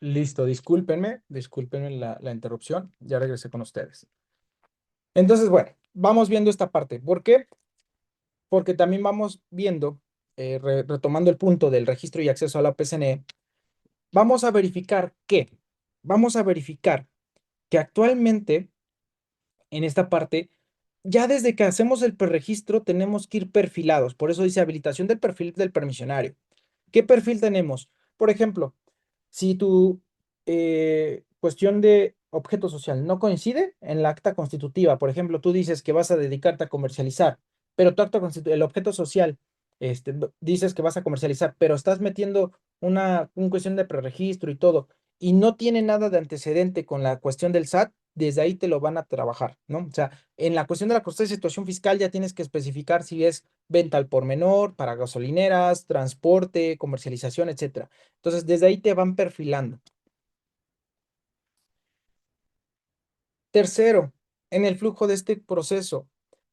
Listo, discúlpenme la interrupción, ya regresé con ustedes. Entonces, bueno, vamos viendo esta parte. ¿Por qué? Porque también vamos viendo, retomando el punto del registro y acceso a la PCNE, vamos a verificar vamos a verificar que actualmente en esta parte, ya desde que hacemos el preregistro tenemos que ir perfilados. Por eso dice habilitación del perfil del permisionario. ¿Qué perfil tenemos? Por ejemplo, si tu cuestión de objeto social no coincide en la acta constitutiva, por ejemplo, tú dices que vas a dedicarte a comercializar, pero tu acta el objeto social, dices que vas a comercializar, pero estás metiendo una cuestión de preregistro y todo, y no tiene nada de antecedente con la cuestión del SAT, desde ahí te lo van a trabajar, ¿no? O sea, en la cuestión de la constancia de situación fiscal ya tienes que especificar si es venta al por menor, para gasolineras, transporte, comercialización, etcétera. Entonces, desde ahí te van perfilando. Tercero, en el flujo de este proceso,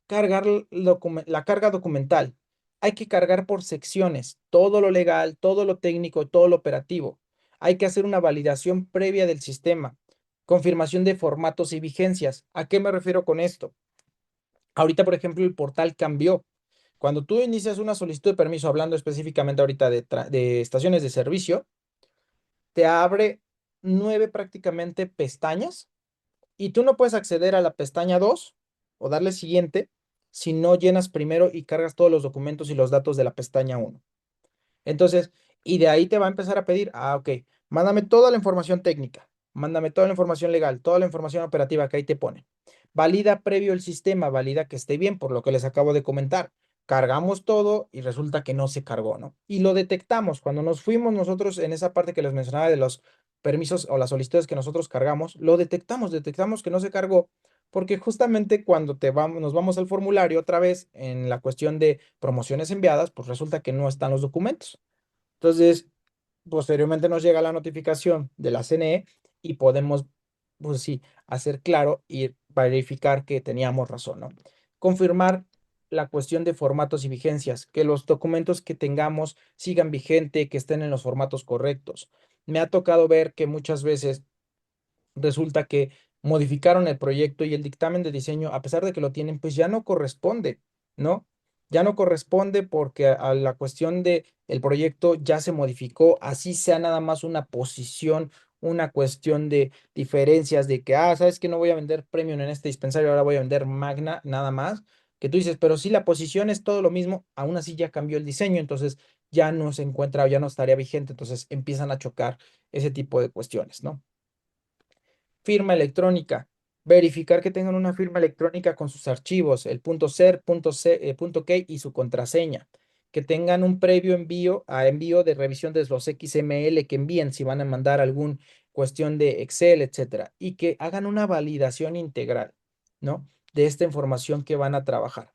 cargar la carga documental. Hay que cargar por secciones, todo lo legal, todo lo técnico, todo lo operativo. Hay que hacer una validación previa del sistema, confirmación de formatos y vigencias. ¿A qué me refiero con esto? Ahorita, por ejemplo, el portal cambió. Cuando tú inicias una solicitud de permiso, hablando específicamente ahorita de estaciones de servicio, te abre 9 prácticamente pestañas y tú no puedes acceder a la pestaña 2 o darle siguiente si no llenas primero y cargas todos los documentos y los datos de la pestaña uno. Entonces, y de ahí te va a empezar a pedir, ok, mándame toda la información técnica, mándame toda la información legal, toda la información operativa que ahí te pone. Valida previo el sistema, valida que esté bien, por lo que les acabo de comentar. Cargamos todo y resulta que no se cargó, ¿no? Y lo detectamos. Cuando nos fuimos nosotros en esa parte que les mencionaba de los permisos o las solicitudes que nosotros cargamos, lo detectamos que no se cargó, porque justamente cuando nos vamos al formulario otra vez en la cuestión de promociones enviadas, pues resulta que no están los documentos. Entonces, posteriormente nos llega la notificación de la CNE y podemos, pues sí, hacer claro y verificar que teníamos razón, ¿no? Confirmar la cuestión de formatos y vigencias, que los documentos que tengamos sigan vigente, que estén en los formatos correctos. Me ha tocado ver que muchas veces resulta que modificaron el proyecto y el dictamen de diseño, a pesar de que lo tienen, pues ya no corresponde, ¿no? Ya no corresponde porque a la cuestión de el proyecto ya se modificó, así sea nada más una posición, una cuestión de diferencias de que, sabes que no voy a vender Premium en este dispensario, ahora voy a vender Magna, nada más, que tú dices, pero si la posición es todo lo mismo, aún así ya cambió el diseño, entonces ya no se encuentra, ya no estaría vigente, entonces empiezan a chocar ese tipo de cuestiones, ¿no? Firma electrónica. Verificar que tengan una firma electrónica con sus archivos, el punto ser, punto key y su contraseña. Que tengan un previo envío de revisión de los XML que envíen si van a mandar algún cuestión de Excel, etcétera. Y que hagan una validación integral, ¿no? De esta información que van a trabajar.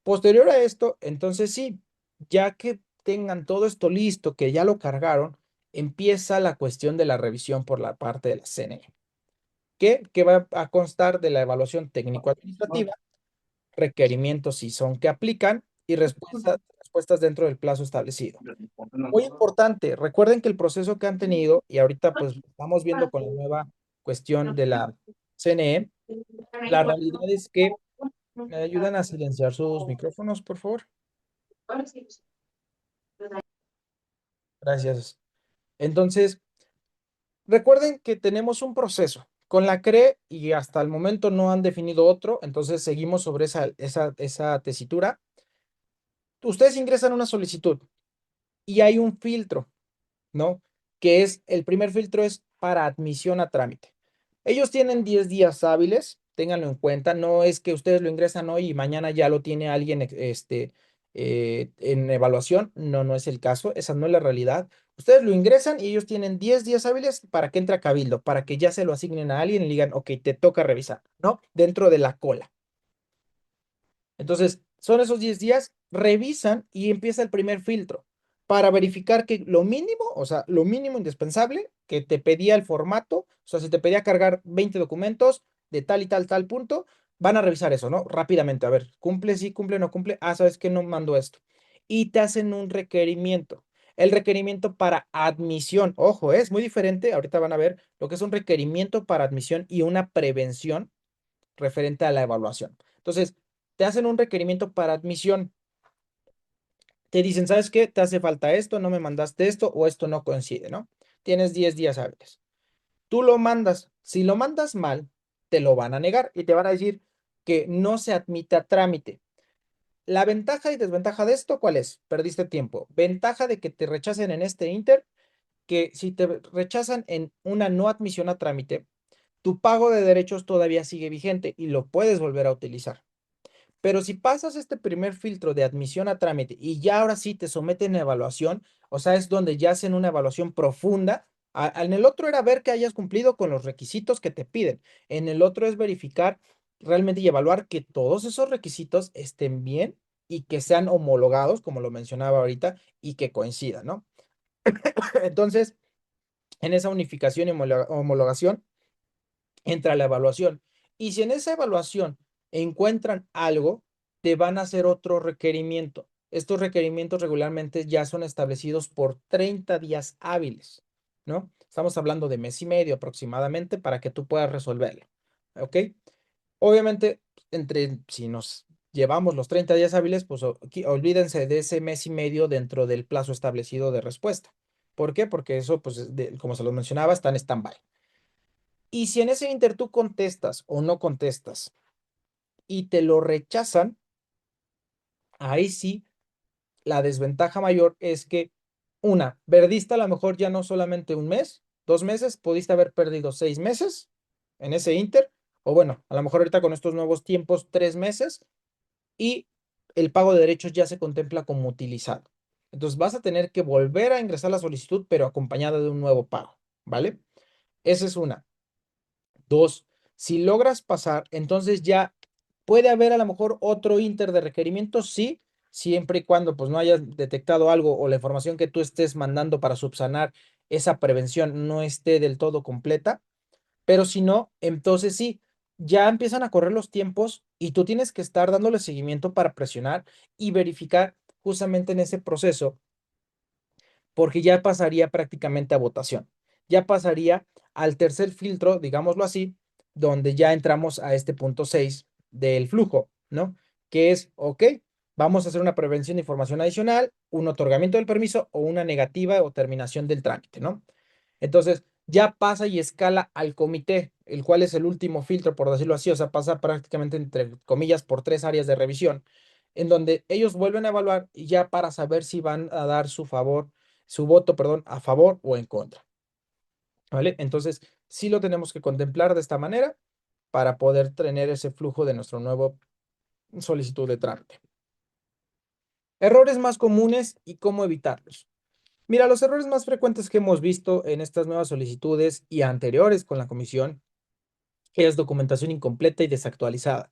Posterior a esto, entonces sí, ya que tengan todo esto listo, que ya lo cargaron, empieza la cuestión de la revisión por la parte de la CNE que va a constar de la evaluación técnico-administrativa, requerimientos si son que aplican y respuestas dentro del plazo establecido. Muy importante, recuerden que el proceso que han tenido, y ahorita pues estamos viendo con la nueva cuestión de la CNE, la realidad es que me ayudan a silenciar sus micrófonos, por favor. Gracias. Entonces, recuerden que tenemos un proceso con la CRE y hasta el momento no han definido otro, entonces seguimos sobre esa tesitura. Ustedes ingresan una solicitud y hay un filtro, ¿no? Que es, el primer filtro es para admisión a trámite. Ellos tienen 10 días hábiles, ténganlo en cuenta, no es que ustedes lo ingresan hoy y mañana ya lo tiene alguien en evaluación, no, no es el caso, esa no es la realidad. Ustedes lo ingresan y ellos tienen 10 días hábiles para que entre a cabildo, para que ya se lo asignen a alguien y le digan, ok, te toca revisar, ¿no? Dentro de la cola. Entonces, son esos 10 días, revisan y empieza el primer filtro para verificar que lo mínimo, o sea, lo mínimo indispensable que te pedía el formato, o sea, si te pedía cargar 20 documentos de tal y tal, tal punto, van a revisar eso, ¿no? Rápidamente, a ver, cumple, sí, cumple, no cumple, sabes que no mando esto. Y te hacen un requerimiento. el requerimiento para admisión. Ojo, es muy diferente. Ahorita van a ver lo que es un requerimiento para admisión y una prevención referente a la evaluación. Entonces, te hacen un requerimiento para admisión. Te dicen, ¿sabes qué? Te hace falta esto, no me mandaste esto o esto no coincide, ¿no? Tienes 10 días hábiles. Tú lo mandas. Si lo mandas mal, te lo van a negar y te van a decir que no se admite a trámite. La ventaja y desventaja de esto, ¿cuál es? Perdiste tiempo. Ventaja de que te rechacen en este inter, que si te rechazan en una no admisión a trámite, tu pago de derechos todavía sigue vigente y lo puedes volver a utilizar. Pero si pasas este primer filtro de admisión a trámite y ya ahora sí te someten a evaluación, o sea, es donde ya hacen una evaluación profunda. En el otro era ver que hayas cumplido con los requisitos que te piden. En el otro es verificar realmente y evaluar que todos esos requisitos estén bien y que sean homologados, como lo mencionaba ahorita, y que coincidan, ¿no? Entonces, en esa unificación y homologación entra la evaluación. Y si en esa evaluación encuentran algo, te van a hacer otro requerimiento. Estos requerimientos regularmente ya son establecidos por 30 días hábiles, ¿no? Estamos hablando de mes y medio aproximadamente para que tú puedas resolverlo, ¿ok? Obviamente, si nos llevamos los 30 días hábiles, pues olvídense de ese mes y medio dentro del plazo establecido de respuesta. ¿Por qué? Porque eso, pues, como se los mencionaba, está en stand-by. Y si en ese inter tú contestas o no contestas y te lo rechazan, ahí sí, la desventaja mayor es que, una, perdiste a lo mejor ya no solamente un mes, 2 meses, pudiste haber perdido 6 meses en ese inter, o bueno, a lo mejor ahorita con estos nuevos tiempos, 3 meses, y el pago de derechos ya se contempla como utilizado. Entonces vas a tener que volver a ingresar la solicitud, pero acompañada de un nuevo pago, ¿vale? Esa es una. Dos, si logras pasar, entonces ya puede haber a lo mejor otro inter de requerimientos, sí, siempre y cuando pues no hayas detectado algo o la información que tú estés mandando para subsanar esa prevención no esté del todo completa, pero si no, entonces sí, ya empiezan a correr los tiempos y tú tienes que estar dándole seguimiento para presionar y verificar justamente en ese proceso porque ya pasaría prácticamente a votación. Ya pasaría al tercer filtro, digámoslo así, donde ya entramos a este punto 6 del flujo, ¿no? Que es, ok, vamos a hacer una prevención de información adicional, un otorgamiento del permiso o una negativa o terminación del trámite, ¿no? Entonces, ya pasa y escala al comité, el cual es el último filtro, por decirlo así, o sea, pasa prácticamente entre comillas por 3 áreas de revisión, en donde ellos vuelven a evaluar y ya para saber si van a dar su voto, perdón, a favor o en contra, ¿vale? Entonces, sí lo tenemos que contemplar de esta manera para poder tener ese flujo de nuestro nuevo solicitud de trámite. Errores más comunes y cómo evitarlos. Mira, los errores más frecuentes que hemos visto en estas nuevas solicitudes y anteriores con la comisión es documentación incompleta y desactualizada.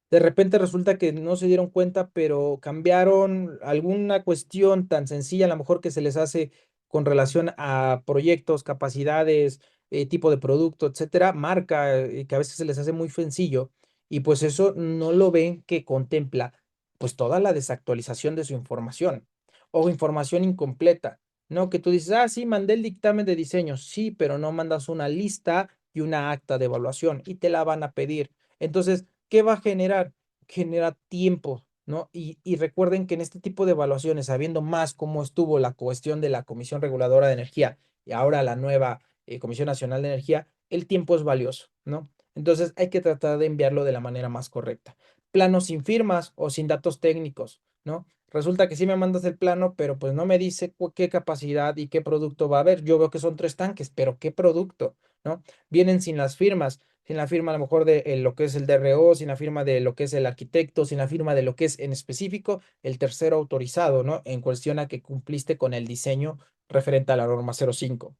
De repente resulta que no se dieron cuenta, pero cambiaron alguna cuestión tan sencilla, a lo mejor que se les hace con relación a proyectos, capacidades, tipo de producto, etcétera, marca, que a veces se les hace muy sencillo y pues eso no lo ven que contempla pues toda la desactualización de su información o información incompleta, ¿no? Que tú dices, ah, sí, mandé el dictamen de diseño, sí, pero no mandas una lista y una acta de evaluación y te la van a pedir. Entonces, ¿qué va a generar? Genera tiempo, ¿no? Y recuerden que en este tipo de evaluaciones, sabiendo más cómo estuvo la cuestión de la Comisión Reguladora de Energía y ahora la nueva Comisión Nacional de Energía, el tiempo es valioso, ¿no? Entonces hay que tratar de enviarlo de la manera más correcta. Planos sin firmas o sin datos técnicos, ¿no? Resulta que sí me mandas el plano, pero pues no me dice qué capacidad y qué producto va a haber. Yo veo que son 3 tanques, pero ¿qué producto? ¿No? Vienen sin las firmas, sin la firma a lo mejor de lo que es el DRO, sin la firma de lo que es el arquitecto, sin la firma de lo que es en específico el tercero autorizado, ¿no? En cuestión a que cumpliste con el diseño referente a la norma 05.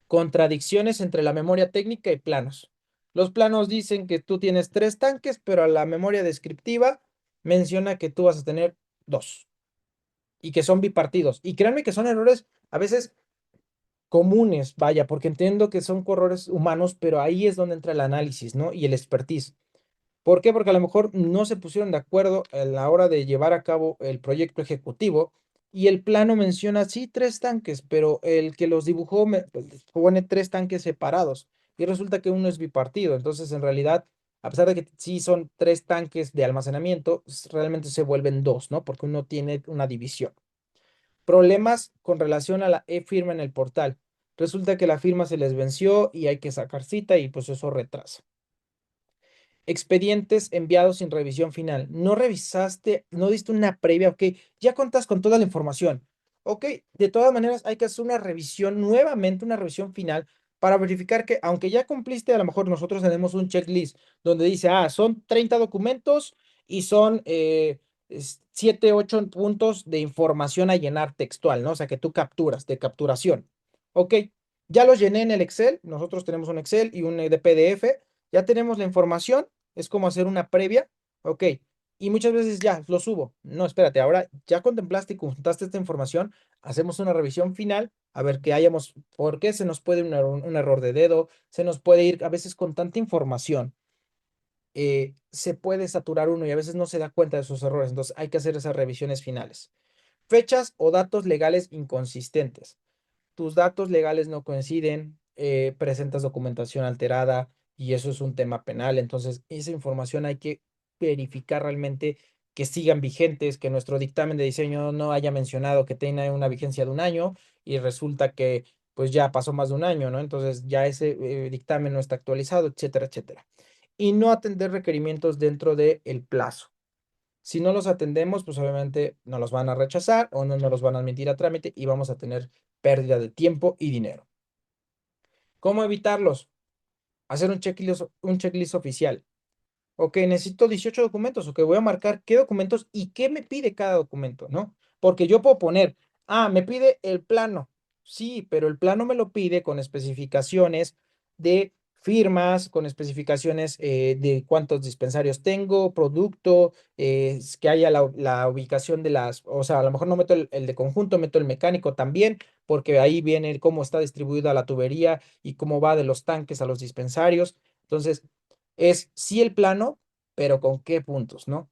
Contradicciones entre la memoria técnica y planos. Los planos dicen que tú tienes 3 tanques, pero la memoria descriptiva menciona que tú vas a tener dos y que son bipartidos. Y créanme que son errores a veces comunes, vaya, porque entiendo que son errores humanos, pero ahí es donde entra el análisis, ¿no? Y el expertise. ¿Por qué? Porque a lo mejor no se pusieron de acuerdo a la hora de llevar a cabo el proyecto ejecutivo y el plano menciona, sí, tres tanques, pero el que los dibujó pues, pone tres tanques separados y resulta que uno es bipartido. Entonces, en realidad, a pesar de que sí son tres tanques de almacenamiento, realmente se vuelven dos, ¿no? Porque uno tiene una división. Problemas con relación a la e-firma en el portal. Resulta que la firma se les venció y hay que sacar cita y pues eso retrasa. Expedientes enviados sin revisión final. No revisaste, no diste una previa, ok, ya contas con toda la información. Ok, de todas maneras hay que hacer una revisión nuevamente, una revisión final para verificar que aunque ya cumpliste, a lo mejor nosotros tenemos un checklist donde dice, son 30 documentos y son 7, 8 puntos de información a llenar textual, ¿no? O sea, que tú capturas, de capturación. Ok, ya los llené en el Excel, nosotros tenemos un Excel y un de PDF, ya tenemos la información, es como hacer una previa, ok, y muchas veces ya lo subo. No, espérate, ahora ya contemplaste y conjuntaste esta información, hacemos una revisión final, a ver que hayamos, ¿por qué se nos puede un error de dedo? Se nos puede ir, a veces con tanta información, se puede saturar uno y a veces no se da cuenta de sus errores, entonces hay que hacer esas revisiones finales. Fechas o datos legales inconsistentes. Tus datos legales no coinciden, presentas documentación alterada y eso es un tema penal. Entonces, esa información hay que verificar realmente que sigan vigentes, que nuestro dictamen de diseño no haya mencionado que tenga una vigencia de un año y resulta que pues ya pasó más de un año, ¿no? Entonces ya ese dictamen no está actualizado, etcétera, etcétera. Y no atender requerimientos dentro del plazo. Si no los atendemos, pues obviamente nos los van a rechazar o no nos los van a admitir a trámite y vamos a tener pérdida de tiempo y dinero. ¿Cómo evitarlos? Hacer un checklist oficial. Ok, necesito 18 documentos, ok, voy a marcar qué documentos y qué me pide cada documento, ¿no? Porque yo puedo poner, me pide el plano. Sí, pero el plano me lo pide con especificaciones de firmas, con especificaciones de cuántos dispensarios tengo, producto, que haya la ubicación de las, o sea, a lo mejor no meto el de conjunto, meto el mecánico también, porque ahí viene cómo está distribuida la tubería y cómo va de los tanques a los dispensarios. Entonces, es sí el plano, pero con qué puntos, ¿no?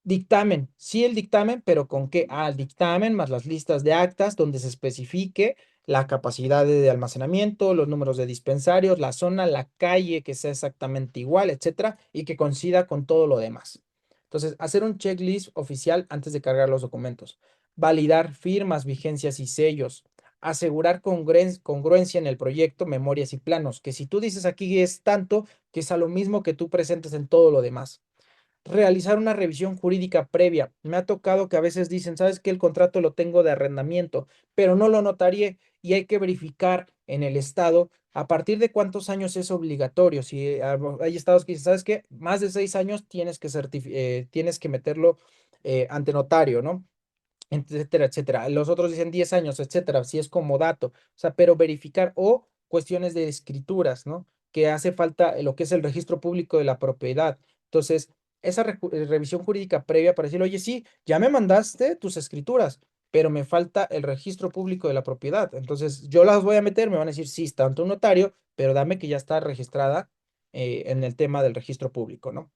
Dictamen, sí el dictamen, pero con qué. El dictamen más las listas de actas donde se especifique la capacidad de almacenamiento, los números de dispensarios, la zona, la calle que sea exactamente igual, etcétera, y que coincida con todo lo demás. Entonces, hacer un checklist oficial antes de cargar los documentos. Validar firmas, vigencias y sellos. Asegurar congruencia en el proyecto, memorias y planos. Que si tú dices aquí es tanto, que es a lo mismo que tú presentes en todo lo demás. Realizar una revisión jurídica previa. Me ha tocado que a veces dicen, ¿sabes qué? El contrato lo tengo de arrendamiento, pero no lo notarié y hay que verificar en el estado a partir de cuántos años es obligatorio. Si hay estados que dicen, ¿sabes qué? Más de 6 años tienes que meterlo ante notario, ¿no? Etcétera, etcétera. Los otros dicen 10 años, etcétera, si es como dato. O sea, pero verificar o cuestiones de escrituras, ¿no? Que hace falta lo que es el registro público de la propiedad. Entonces, esa revisión jurídica previa para decir, oye, sí, ya me mandaste tus escrituras, pero me falta el registro público de la propiedad. Entonces, yo las voy a meter, me van a decir, sí, está ante un notario, pero dame que ya está registrada en el tema del registro público, ¿no?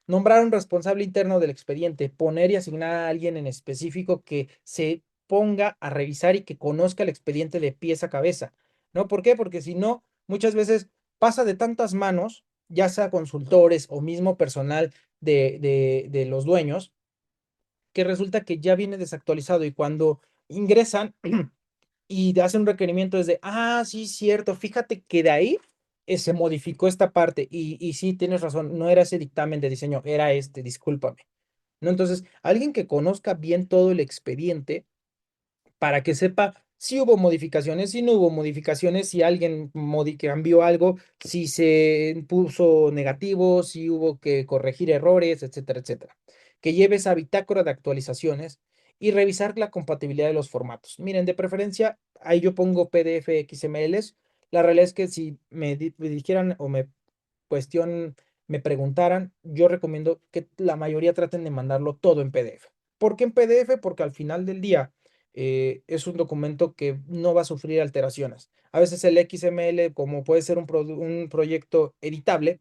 Nombrar un responsable interno del expediente, poner y asignar a alguien en específico que se ponga a revisar y que conozca el expediente de pies a cabeza, ¿no? ¿Por qué? Porque si no, muchas veces pasa de tantas manos, ya sea consultores o mismo personal de los dueños, que resulta que ya viene desactualizado y cuando ingresan y te hacen un requerimiento desde, sí, cierto, fíjate que de ahí se modificó esta parte y sí, tienes razón, no era ese dictamen de diseño, era este, discúlpame. ¿No? Entonces, alguien que conozca bien todo el expediente para que sepa si hubo modificaciones, si no hubo modificaciones, si alguien cambió algo, si se puso negativo, si hubo que corregir errores, etcétera, etcétera. Que lleve esa bitácora de actualizaciones y revisar la compatibilidad de los formatos. Miren, de preferencia, ahí yo pongo PDF XMLs. La realidad es que si me dijeran o me preguntaran, yo recomiendo que la mayoría traten de mandarlo todo en PDF. ¿Por qué en PDF? Porque al final del día es un documento que no va a sufrir alteraciones. A veces el XML, como puede ser un proyecto editable,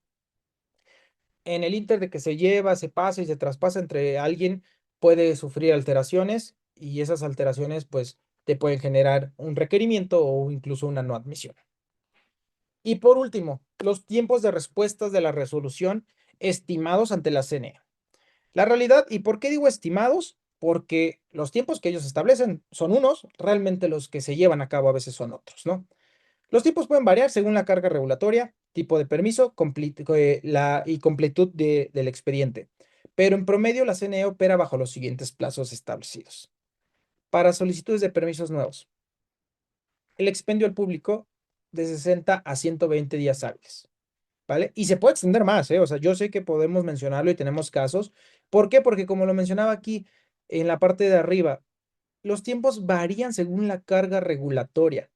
en el inter de que se lleva, se pasa y se traspasa entre alguien, puede sufrir alteraciones y esas alteraciones pues te pueden generar un requerimiento o incluso una no admisión. Y por último, los tiempos de respuestas de la resolución estimados ante la CNE. La realidad, ¿y por qué digo estimados? Porque los tiempos que ellos establecen son unos, realmente los que se llevan a cabo a veces son otros, ¿no? Los tiempos pueden variar según la carga regulatoria, tipo de permiso y completud del expediente, pero en promedio la CNE opera bajo los siguientes plazos establecidos. Para solicitudes de permisos nuevos, el expendio al público de 60 a 120 días hábiles. ¿Vale? Y se puede extender más, ¿eh? O sea, yo sé que podemos mencionarlo y tenemos casos. ¿Por qué? Porque como lo mencionaba aquí en la parte de arriba, los tiempos varían según la carga regulatoria,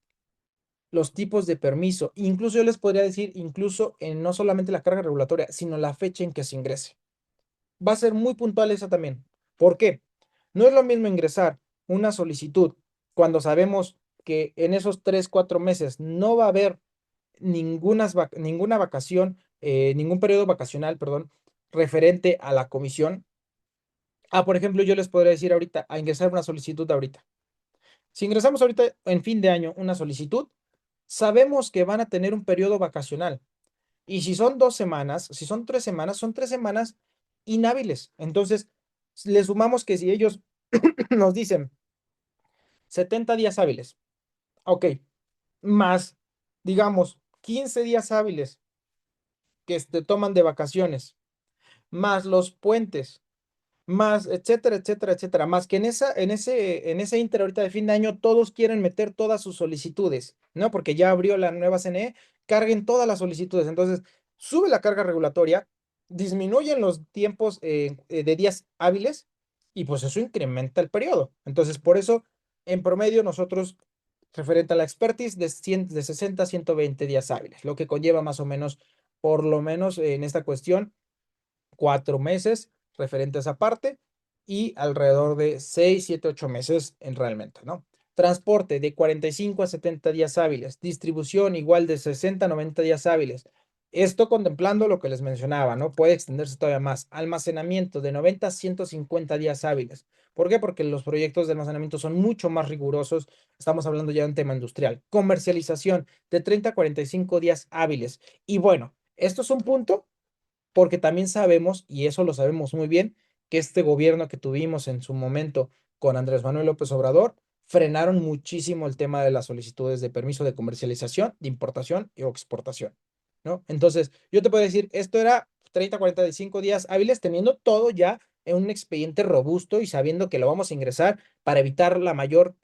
los tipos de permiso. Incluso yo les podría decir, incluso en no solamente la carga regulatoria, sino la fecha en que se ingrese. Va a ser muy puntual esa también. ¿Por qué? No es lo mismo ingresar una solicitud cuando sabemos que en esos 3, 4 meses no va a haber ninguna vacación, ningún periodo vacacional, perdón, referente a la comisión. Por ejemplo, yo les podría decir ahorita, a ingresar una solicitud ahorita. Si ingresamos ahorita en fin de año una solicitud, sabemos que van a tener un periodo vacacional. Y si son 2 semanas, si son 3 semanas inhábiles. Entonces, le sumamos que si ellos nos dicen 70 días hábiles, ok, más, digamos, 15 días hábiles que te toman de vacaciones, más los puentes, más etcétera, etcétera, etcétera, más que en ese inter ahorita de fin de año todos quieren meter todas sus solicitudes, ¿no? Porque ya abrió la nueva CNE, carguen todas las solicitudes. Entonces, sube la carga regulatoria, disminuyen los tiempos de días hábiles y pues eso incrementa el periodo. Entonces, por eso, en promedio, nosotros, referente a la expertise, de 60 a 120 días hábiles, lo que conlleva más o menos, por lo menos en esta cuestión 4 meses referente a esa parte y alrededor de 6, 7, 8 meses en realmente, ¿no? Transporte de 45 a 70 días hábiles, distribución igual de 60 a 90 días hábiles. Esto contemplando lo que les mencionaba, ¿no? Puede extenderse todavía más. Almacenamiento de 90 a 150 días hábiles. ¿Por qué? Porque los proyectos de almacenamiento son mucho más rigurosos. Estamos hablando ya de un tema industrial. Comercialización de 30 a 45 días hábiles. Y bueno, esto es un punto porque también sabemos, y eso lo sabemos muy bien, que este gobierno que tuvimos en su momento con Andrés Manuel López Obrador frenaron muchísimo el tema de las solicitudes de permiso de comercialización, de importación y exportación, ¿no? Entonces, yo te puedo decir, esto era 30, 45 días hábiles teniendo todo ya en un expediente robusto y sabiendo que lo vamos a ingresar para evitar la mayor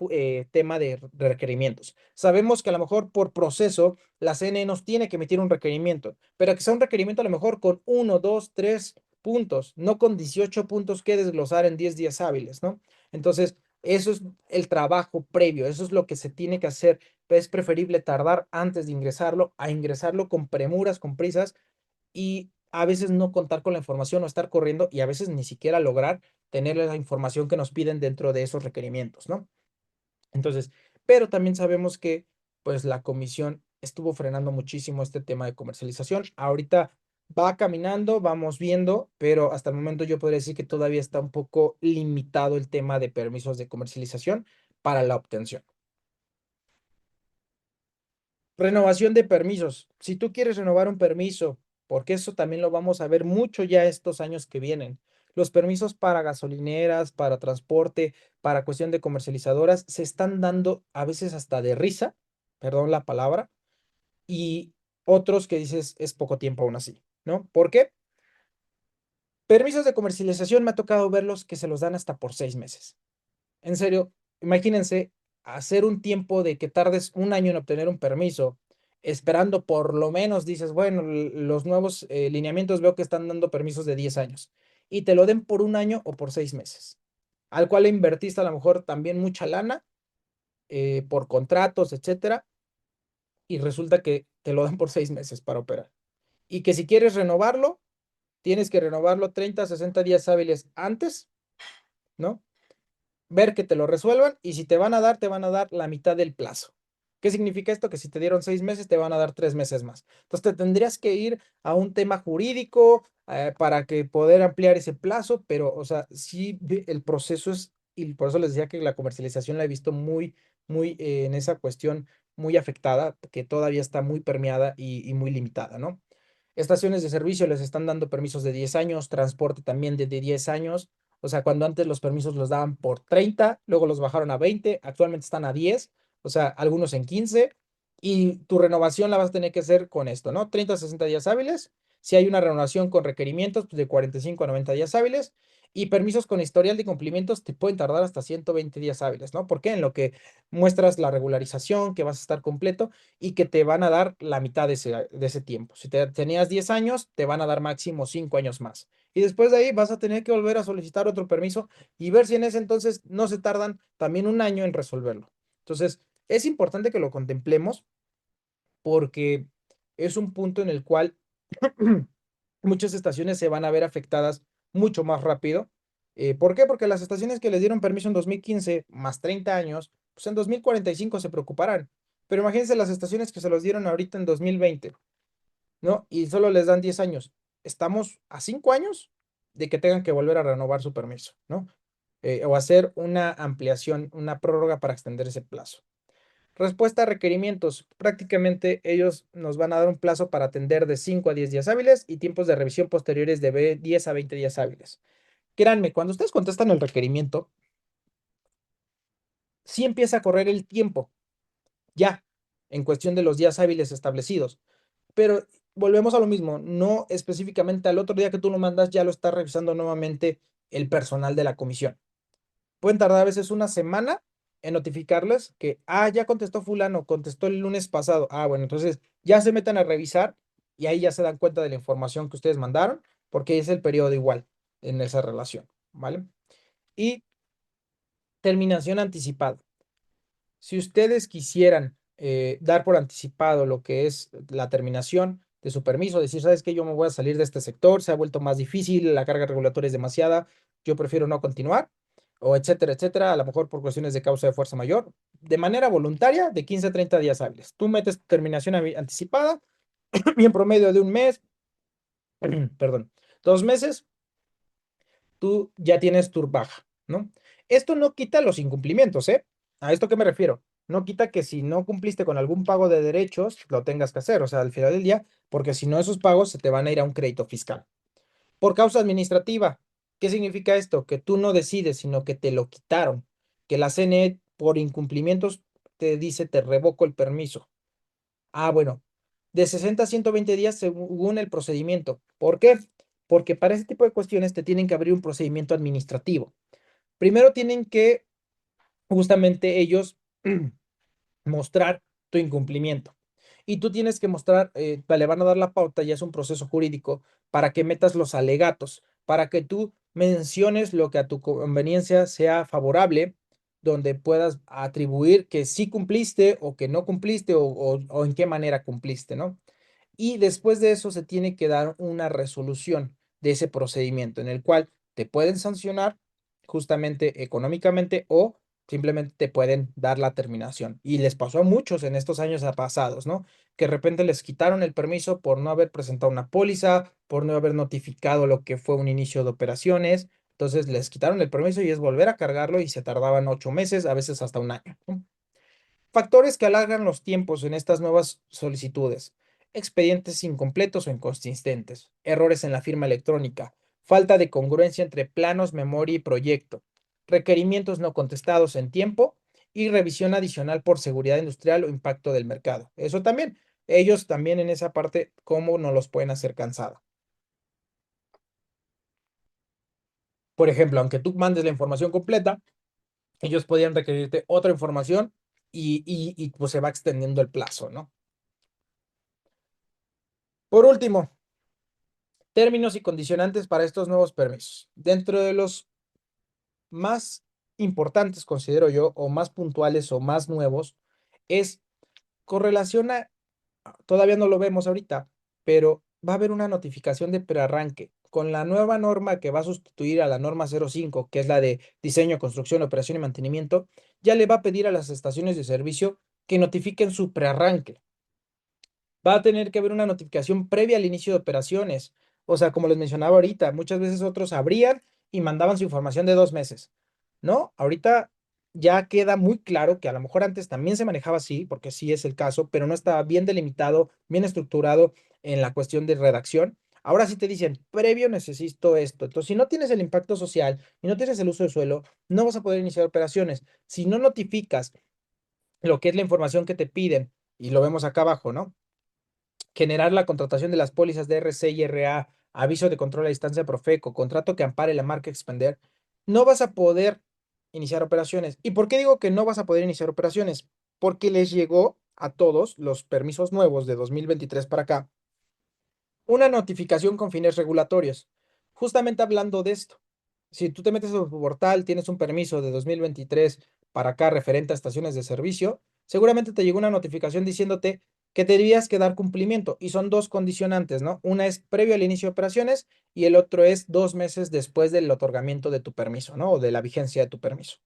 tema de requerimientos. Sabemos que a lo mejor por proceso la CNE nos tiene que emitir un requerimiento, pero que sea un requerimiento a lo mejor con 1, 2, 3 puntos, no con 18 puntos que desglosar en 10 días hábiles, ¿no? Entonces, eso es el trabajo previo, eso es lo que se tiene que hacer. Es preferible tardar antes de ingresarlo a ingresarlo con premuras, con prisas y a veces no contar con la información o estar corriendo y a veces ni siquiera lograr tener la información que nos piden dentro de esos requerimientos, ¿no? Entonces, pero también sabemos que pues la comisión estuvo frenando muchísimo este tema de comercialización. Ahorita va caminando, vamos viendo, pero hasta el momento yo podría decir que todavía está un poco limitado el tema de permisos de comercialización para la obtención. Renovación de permisos. Si tú quieres renovar un permiso, porque eso también lo vamos a ver mucho ya estos años que vienen. Los permisos para gasolineras, para transporte, para cuestión de comercializadoras, se están dando a veces hasta de risa, perdón la palabra, y otros que dices es poco tiempo aún así, ¿no? ¿Por qué? Permisos de comercialización me ha tocado verlos que se los dan hasta por 6 meses. En serio, imagínense hacer un tiempo de que tardes un año en obtener un permiso, esperando por lo menos, dices, bueno, los nuevos lineamientos veo que están dando permisos de 10 años y te lo den por un año o por 6 meses, al cual le invertiste a lo mejor también mucha lana por contratos, etcétera, y resulta que te lo dan por 6 meses para operar. Y que si quieres renovarlo, tienes que renovarlo 30, 60 días hábiles antes, ¿no? Ver que te lo resuelvan y si te van a dar, te van a dar la mitad del plazo. ¿Qué significa esto? Que si te dieron 6 meses, te van a dar 3 meses más. Entonces te tendrías que ir a un tema jurídico para que poder ampliar ese plazo, pero, o sea, sí, el proceso es y por eso les decía que la comercialización la he visto muy en esa cuestión muy afectada, que todavía está muy permeada y muy limitada, ¿no? Estaciones de servicio les están dando permisos de 10 años, transporte también de 10 años. O sea, cuando antes los permisos los daban por 30, luego los bajaron a 20, actualmente están a 10, o sea, algunos en 15. Y tu renovación la vas a tener que hacer con esto, ¿no? 30 a 60 días hábiles. Si hay una renovación con requerimientos, pues de 45 a 90 días hábiles. Y permisos con historial de cumplimientos te pueden tardar hasta 120 días hábiles, ¿no? ¿Por qué? En lo que muestras la regularización, que vas a estar completo y que te van a dar la mitad de ese tiempo. Si tenías 10 años, te van a dar máximo 5 años más. Y después de ahí vas a tener que volver a solicitar otro permiso y ver si en ese entonces no se tardan también un año en resolverlo. Entonces, es importante que lo contemplemos porque es un punto en el cual muchas estaciones se van a ver afectadas mucho más rápido. ¿Por qué? Porque las estaciones que les dieron permiso en 2015 más 30 años, pues en 2045 se preocuparán. Pero imagínense las estaciones que se los dieron ahorita en 2020, ¿no? Y solo les dan 10 años. Estamos a 5 años de que tengan que volver a renovar su permiso, ¿no? O hacer una ampliación, una prórroga para extender ese plazo. Respuesta a requerimientos. Prácticamente ellos nos van a dar un plazo para atender de 5 a 10 días hábiles y tiempos de revisión posteriores de 10 a 20 días hábiles. Créanme, cuando ustedes contestan el requerimiento, sí empieza a correr el tiempo, ya, en cuestión de los días hábiles establecidos. Pero volvemos a lo mismo, no específicamente al otro día que tú lo mandas, ya lo está revisando nuevamente el personal de la comisión. Pueden tardar a veces una semana en notificarles que, ya contestó fulano, contestó el lunes pasado. Bueno, entonces ya se meten a revisar y ahí ya se dan cuenta de la información que ustedes mandaron, porque es el periodo igual en esa relación, ¿vale? Y terminación anticipada. Si ustedes quisieran dar por anticipado lo que es la terminación de su permiso, decir, sabes que yo me voy a salir de este sector, se ha vuelto más difícil, la carga regulatoria es demasiada, yo prefiero no continuar, o etcétera, etcétera, a lo mejor por cuestiones de causa de fuerza mayor, de manera voluntaria, de 15 a 30 días hábiles. Tú metes tu terminación anticipada y en promedio de un mes, perdón, 2 meses, tú ya tienes tu baja, ¿no? Esto no quita los incumplimientos, ¿eh? ¿A esto qué me refiero? No quita que si no cumpliste con algún pago de derechos, lo tengas que hacer, o sea, al final del día, porque si no, esos pagos se te van a ir a un crédito fiscal. Por causa administrativa, ¿qué significa esto? Que tú no decides, sino que te lo quitaron, que la CNE por incumplimientos te dice, te revoco el permiso. Bueno, de 60 a 120 días según el procedimiento. ¿Por qué? Porque para ese tipo de cuestiones te tienen que abrir un procedimiento administrativo. Primero tienen que justamente ellos mostrar tu incumplimiento. Y tú tienes que mostrar, le van a dar la pauta, ya es un proceso jurídico, para que metas los alegatos, para que tú menciones lo que a tu conveniencia sea favorable, donde puedas atribuir que sí cumpliste o que no cumpliste o en qué manera cumpliste, ¿no? Y después de eso se tiene que dar una resolución de ese procedimiento en el cual te pueden sancionar justamente económicamente o simplemente te pueden dar la terminación. Y les pasó a muchos en estos años pasados, ¿no? Que de repente les quitaron el permiso por no haber presentado una póliza, por no haber notificado lo que fue un inicio de operaciones. Entonces les quitaron el permiso y es volver a cargarlo y se tardaban 8 meses, a veces hasta un año, ¿no? Factores que alargan los tiempos en estas nuevas solicitudes. Expedientes incompletos o inconsistentes. Errores en la firma electrónica. Falta de congruencia entre planos, memoria y proyecto. Requerimientos no contestados en tiempo. Y revisión adicional por seguridad industrial o impacto del mercado. Eso también. Ellos también en esa parte, ¿cómo no los pueden hacer cansada? Por ejemplo, aunque tú mandes la información completa, ellos podrían requerirte otra información y pues se va extendiendo el plazo, ¿no? Por último, términos y condicionantes para estos nuevos permisos. Dentro de los más importantes, considero yo, o más puntuales o más nuevos, es correlaciona, todavía no lo vemos ahorita, pero va a haber una notificación de prearranque. Con la nueva norma que va a sustituir a la norma 05, que es la de diseño, construcción, operación y mantenimiento, ya le va a pedir a las estaciones de servicio que notifiquen su prearranque. Va a tener que haber una notificación previa al inicio de operaciones. O sea, como les mencionaba ahorita, muchas veces otros abrían y mandaban su información de 2 meses. ¿no? Ahorita ya queda muy claro que a lo mejor antes también se manejaba así, porque sí es el caso, pero no estaba bien delimitado, bien estructurado en la cuestión de redacción. Ahora sí te dicen, previo necesito esto. Entonces, si no tienes el impacto social y no tienes el uso de suelo, no vas a poder iniciar operaciones. Si no notificas lo que es la información que te piden, y lo vemos acá abajo, ¿no? Generar la contratación de las pólizas de RC y RA, aviso de control a distancia Profeco, contrato que ampare la marca Expander, no vas a poder iniciar operaciones. ¿Y por qué digo que no vas a poder iniciar operaciones? Porque les llegó a todos los permisos nuevos de 2023 para acá una notificación con fines regulatorios. Justamente hablando de esto, si tú te metes a tu portal, tienes un permiso de 2023 para acá referente a estaciones de servicio, seguramente te llegó una notificación diciéndote que te debías que dar cumplimiento y son dos condicionantes, ¿no? Una es previo al inicio de operaciones y el otro es 2 meses después del otorgamiento de tu permiso, ¿no? O de la vigencia de tu permiso,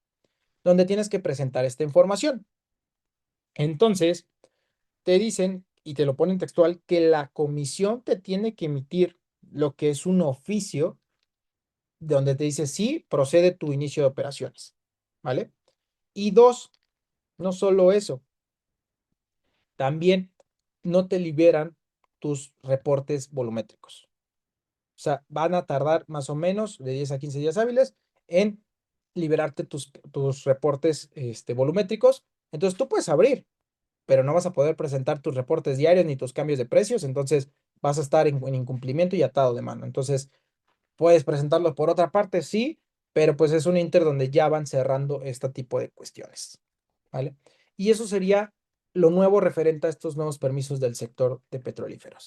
donde tienes que presentar esta información. Entonces, te dicen, y te lo ponen textual, que la comisión te tiene que emitir lo que es un oficio donde te dice sí, procede tu inicio de operaciones, ¿vale? Y dos, no solo eso, también no te liberan tus reportes volumétricos. O sea, van a tardar más o menos de 10 a 15 días hábiles en liberarte tus reportes volumétricos. Entonces tú puedes abrir, pero no vas a poder presentar tus reportes diarios ni tus cambios de precios, entonces vas a estar en incumplimiento y atado de mano. Entonces, puedes presentarlo por otra parte, sí, pero pues es un inter donde ya van cerrando este tipo de cuestiones, ¿vale? Y eso sería lo nuevo referente a estos nuevos permisos del sector de petrolíferos.